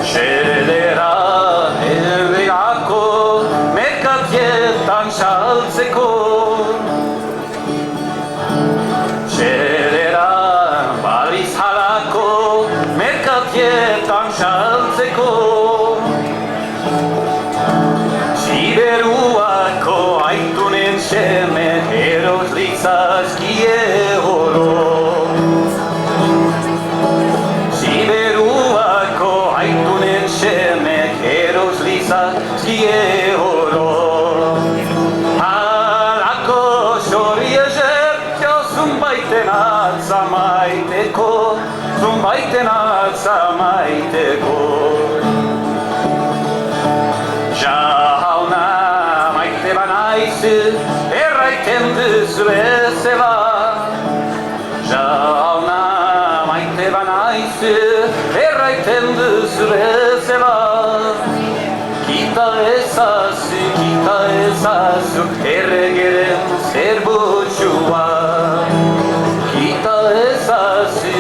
Şedera elvegako Mekatye merkatietan saltzeko. Xedera baliz halako merkatietan saltzeko. Siberuako aitunen seme eros litzazkie oro. Siberuako aitunen seme eros litzazkie oro. Halako xori esertio zunbaiten atza maiteko, zunbaiten atza maiteko. Jauna maite banaizu, erraiten duzu bezala. Jauna maite banaizu, erraiten duzu bezala. Kita ezazu, erregeren zerbutxua. Kita ezazu,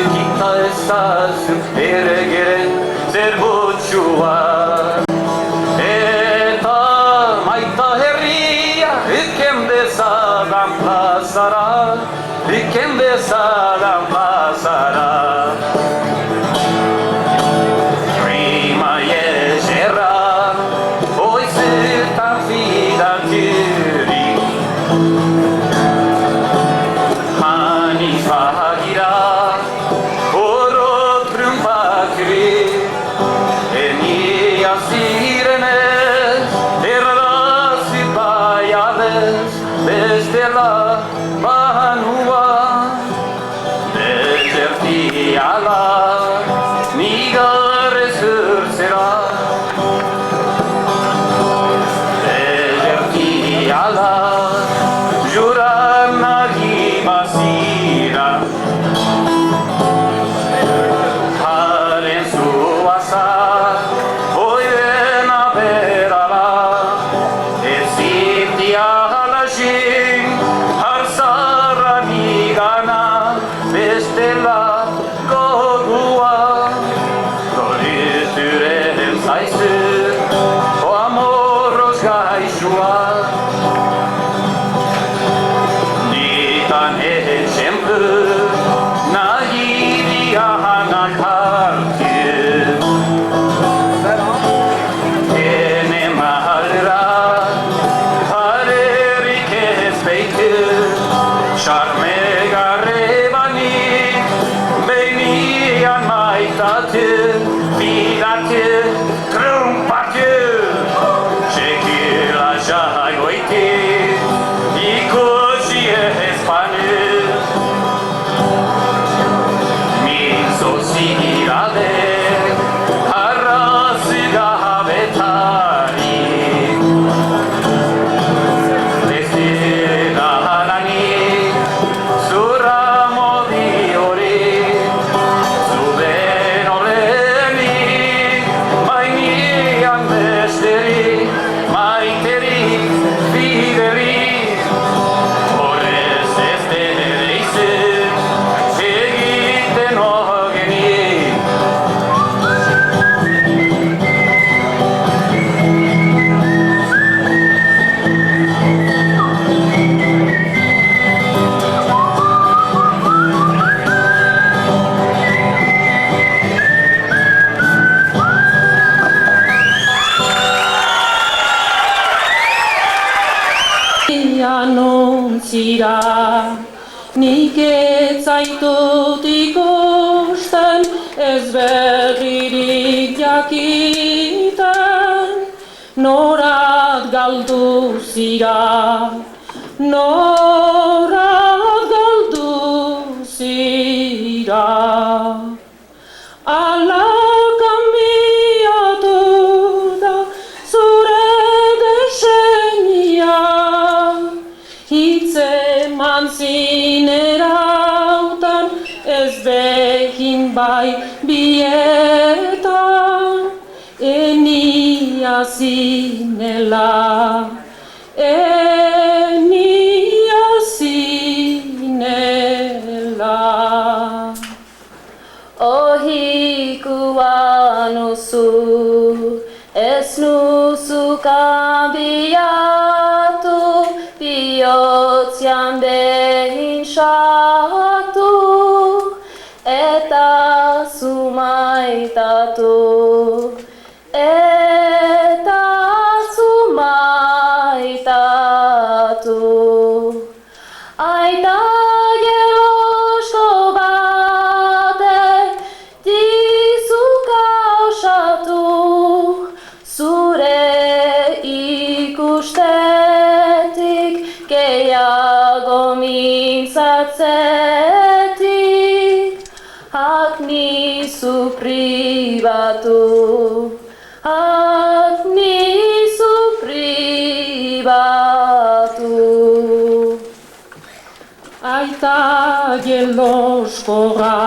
erregeren zerbutxua. Iken bezadan plazara. Prima yeserra, oizetan fidanturi. Manifagira, oro trumpakri. Enia zirenez, errazi baialez, bestela banua. Desertiala, nigar ezurtzera. Desertiala, juran nagi bazira. Haren zuaza, oidena berala. Ezitia halaxin, harzarra nigana. Bestela gogua, gorizuren zaizu, o amorroz gaixua. Nitan exemplu, nahi dianak hartu. Ene mahalra, harerik ez beitu, charme fidatu, trumpatu, sekila jagoiti, ikusi espanu. Minzo zirade, arrazi gabetari. Destena harani, zura modi hori. Anuntzira, nik ez zaitut ikusten, ez berririk jakiten, norat galdu zira, norat galdu zira. Ala kambiatu da zure desenia, hitzeman zinerautan, ez behin bai bietan, enia zinela, enia zinela. Ohikuan uzu, ez nuzu kambiatu, maitatu, eta zu maitatu. Aita gelosko batek dizu kausatu, zure ikustetik gehiago mintzatzetik, hak nizu pribatu, hak nizu pribatu. Aita geloskorra,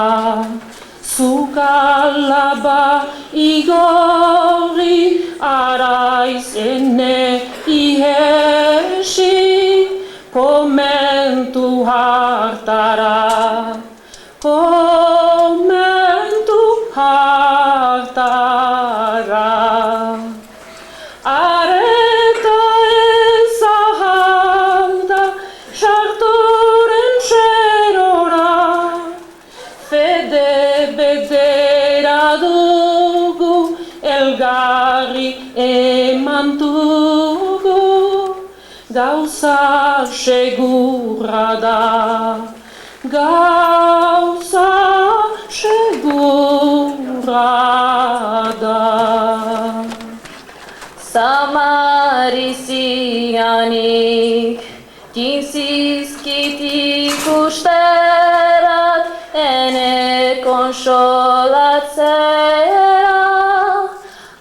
zukalaba igorri, araiz ene ihesi, komentu hartara, komentu hartara. Areta ezahalda, sartoren txerora, fede bedera dugu, elgarri eman dugu, gauza segura da, gauza segura da. Samarizianik, kinzizkit ikusterat, ene konsolatzera,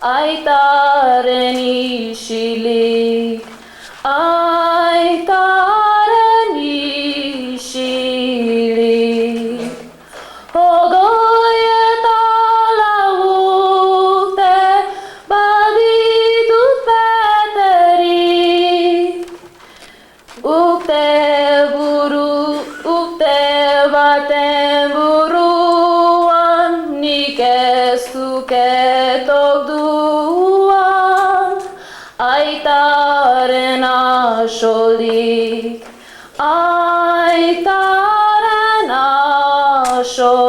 aitaren isilik, aitaren isilik. Hogoi eta lau urte baditut beterik, ukte baten buruan, nik ez duketok duan, aitaren asolik, aitaren asolik.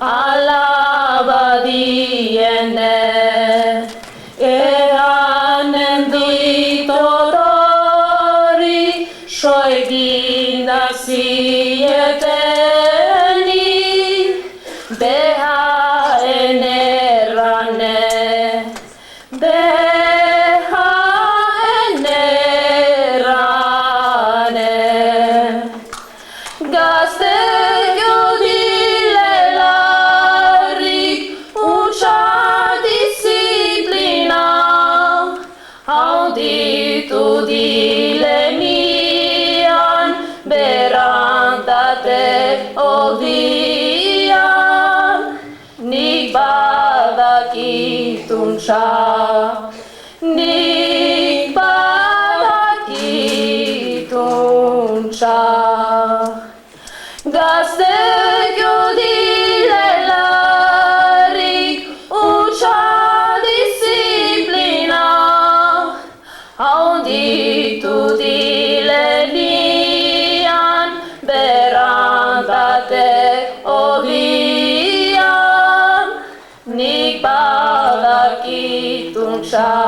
Alabadiene, eranen ditorori, soeginda zieteni, behaen errane, behaen errane. Gazte jodilelarik, utsa disiplina, handitu dilemian, berantate odian, nik badakituntza, nik badakituntza. Gazte jodilelarik, utsa disiplina, handitu dilenian, berantate odian, nik badakituntza.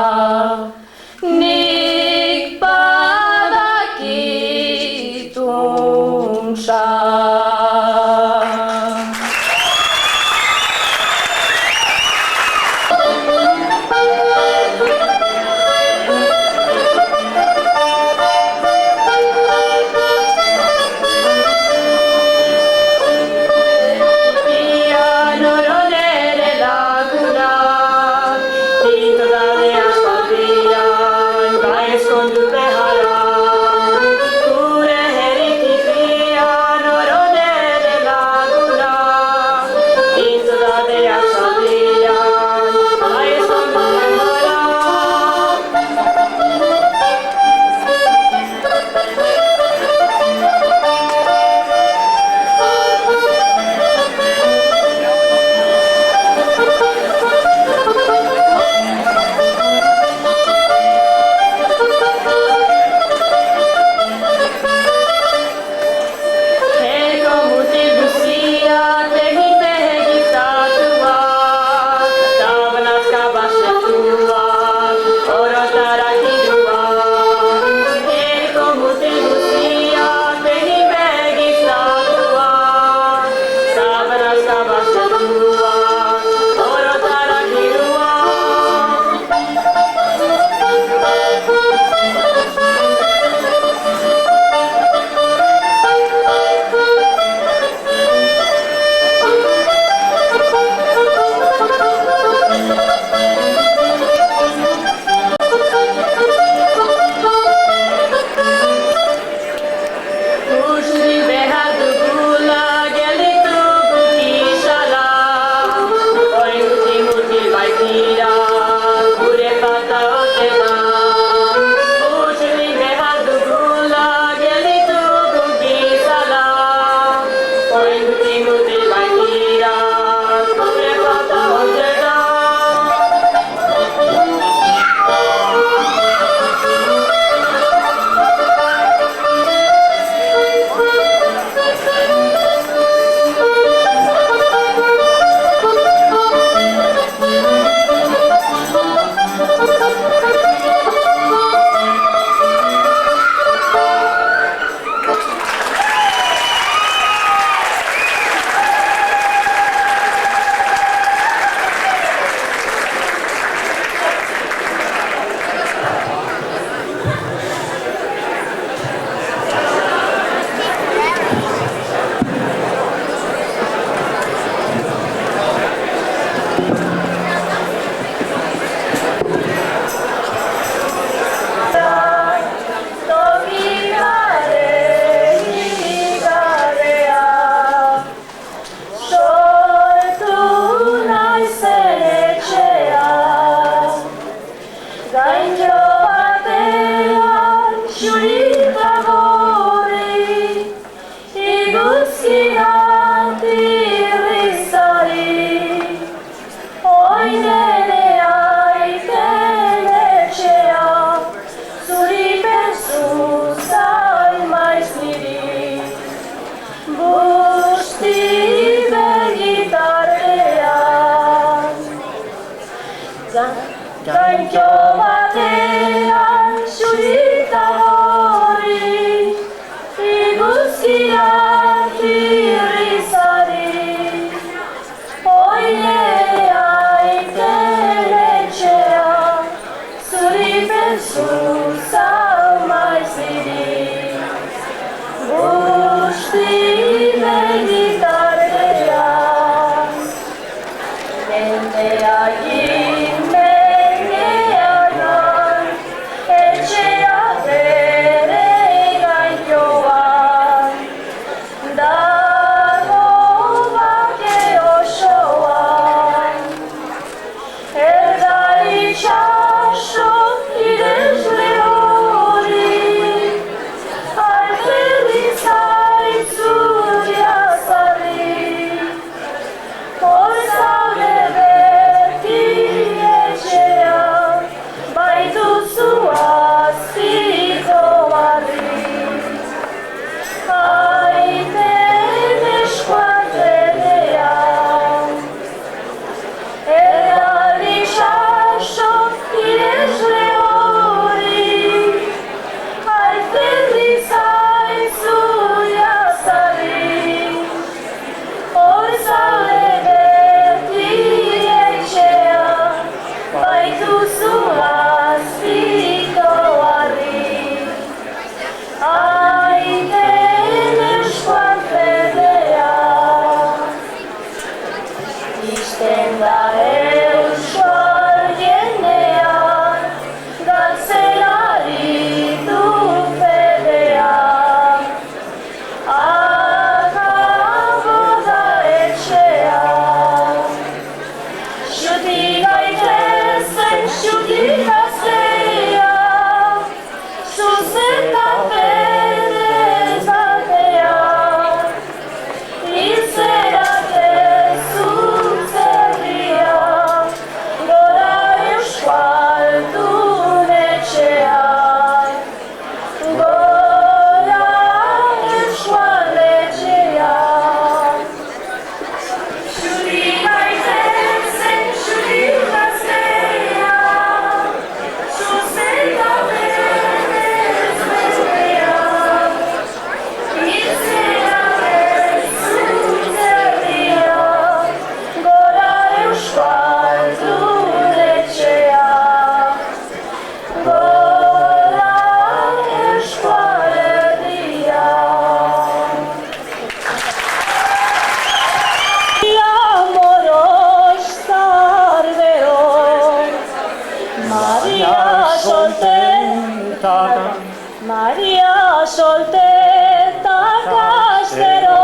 Maria solteta castero,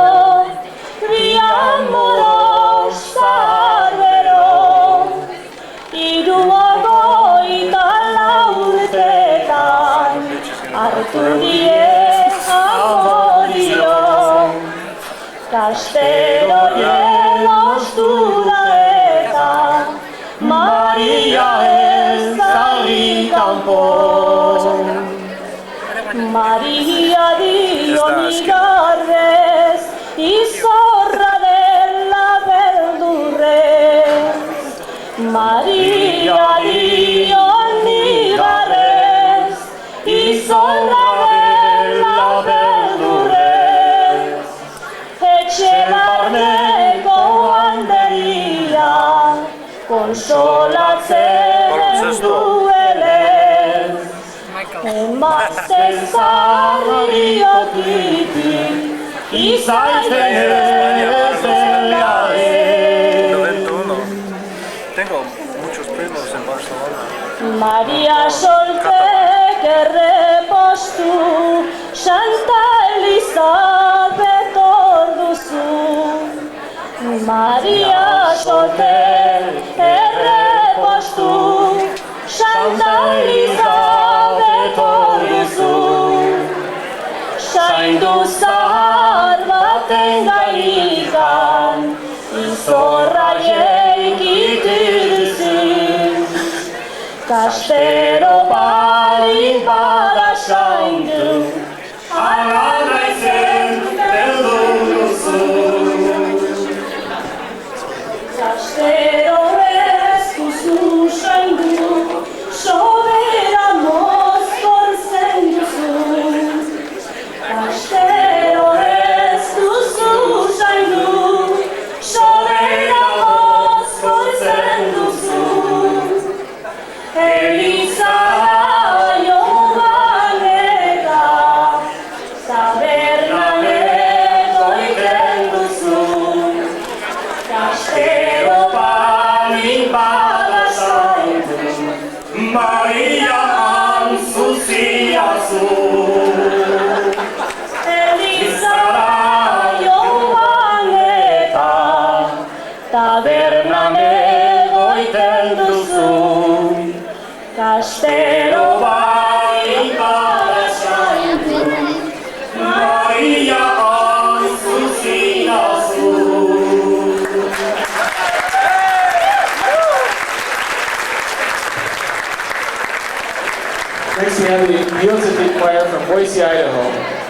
bi amoros zarbero, hirurogeita lau urtetan hartu die amorio. Castero ostu da eta Maria ez zarri kanpo. Maria dio nigarrez, izorra dela beldurrez. Maria dio nigarrez, izorra dela beldurrez. Etxe barneko handeria, konsolatzen duelez. Emazten zarriotitik, izaiten ez dela Tengo muchos primos en Barcelona. Maria soltek errepostu, Santa Elizabeth orduzu. Maria soltek errepostu, Santa Elizabeth orduzu. Zaindu zahar baten gainikan, izorra jeikitu duzu. Kastero balin bada zaindu, ala naizen beldur duzu. Kastero ez duzu zaindu, sobera mozkor zen duzu. Kastero ez duzu zaindu, sobera mozkor zen duzu. Eliza joan eta tabernan egoiten duzu. Kastero balin bada zaindu, Maria antzuziazu. Elizara joan eta tabernan egoiten duzu. Kastero balin bada zaindu, Maria antzuziazu. Next we have the Music Choir from Boise, Idaho. Amen.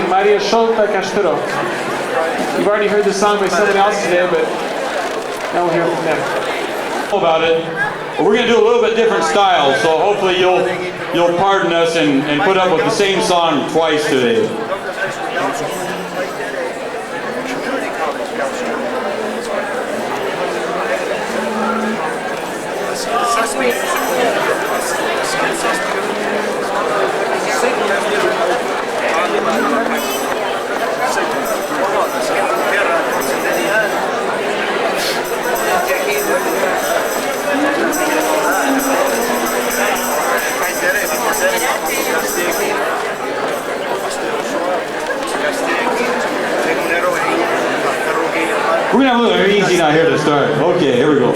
Maria Scholta Castro. You've already heard this song by someone else today, but now we'll hear from them. About it, we're going to do a little bit different style, so hopefully you'll pardon us and put up with the same song twice today. We're going to have a little easy now here to start. Okay, here we go.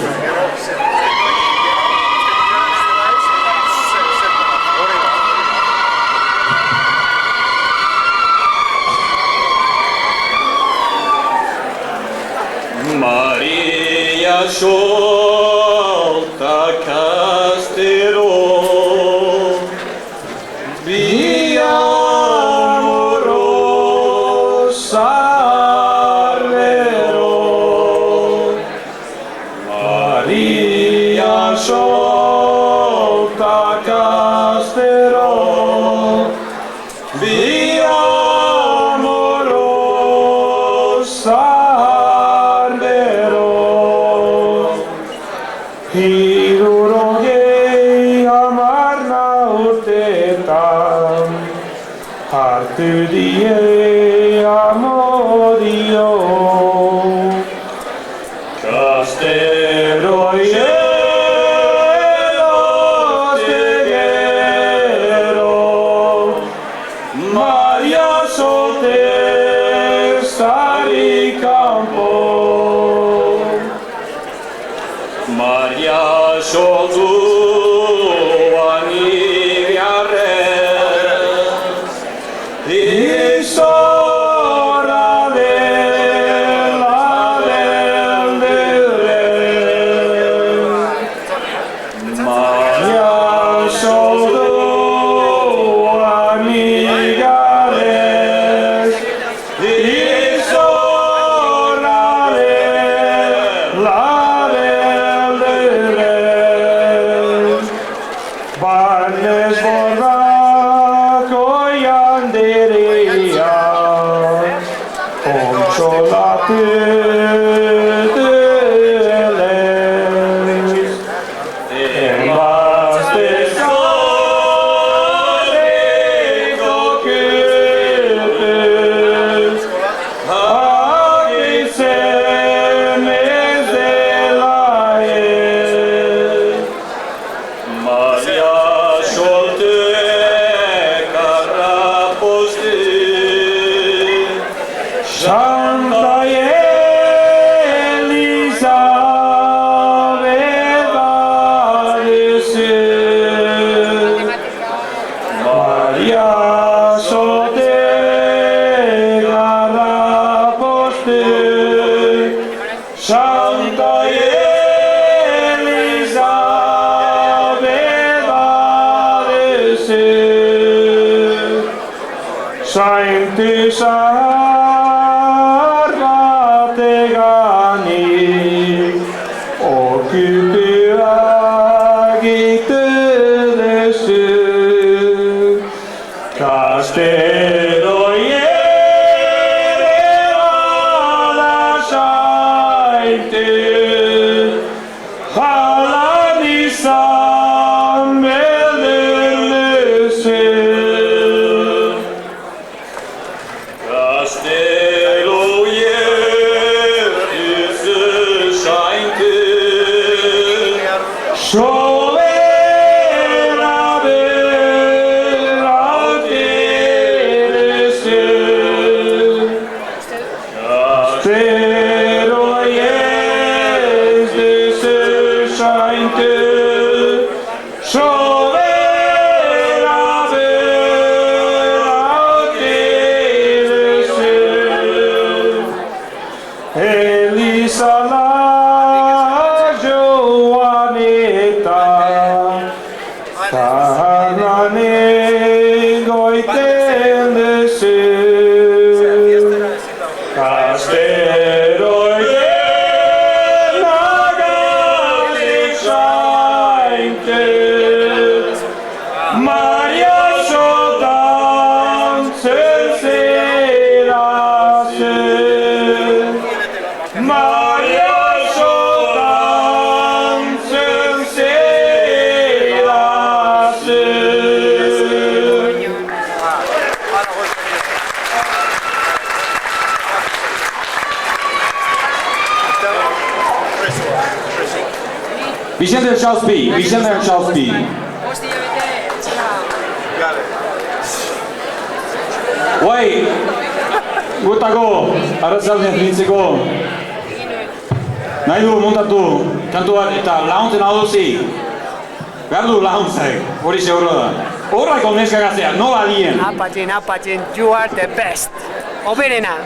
Maria Scholta Castro, via amorosa. die amodio Castero hielos de guero Maria Soter Sari Campo Maria Sotu Vicente Chalsby. Oi, gutako, arratzaldean nintzeko. Nahi du montatu, kantu bat eta launtzen adozi. Behar du launtzek, hori seguro da. Horrako neska gaztea, nola dien. Apatxin, you are the best. Oberena.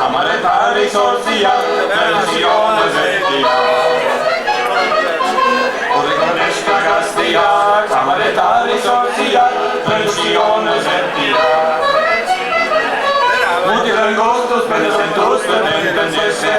Kamarada en tus dementes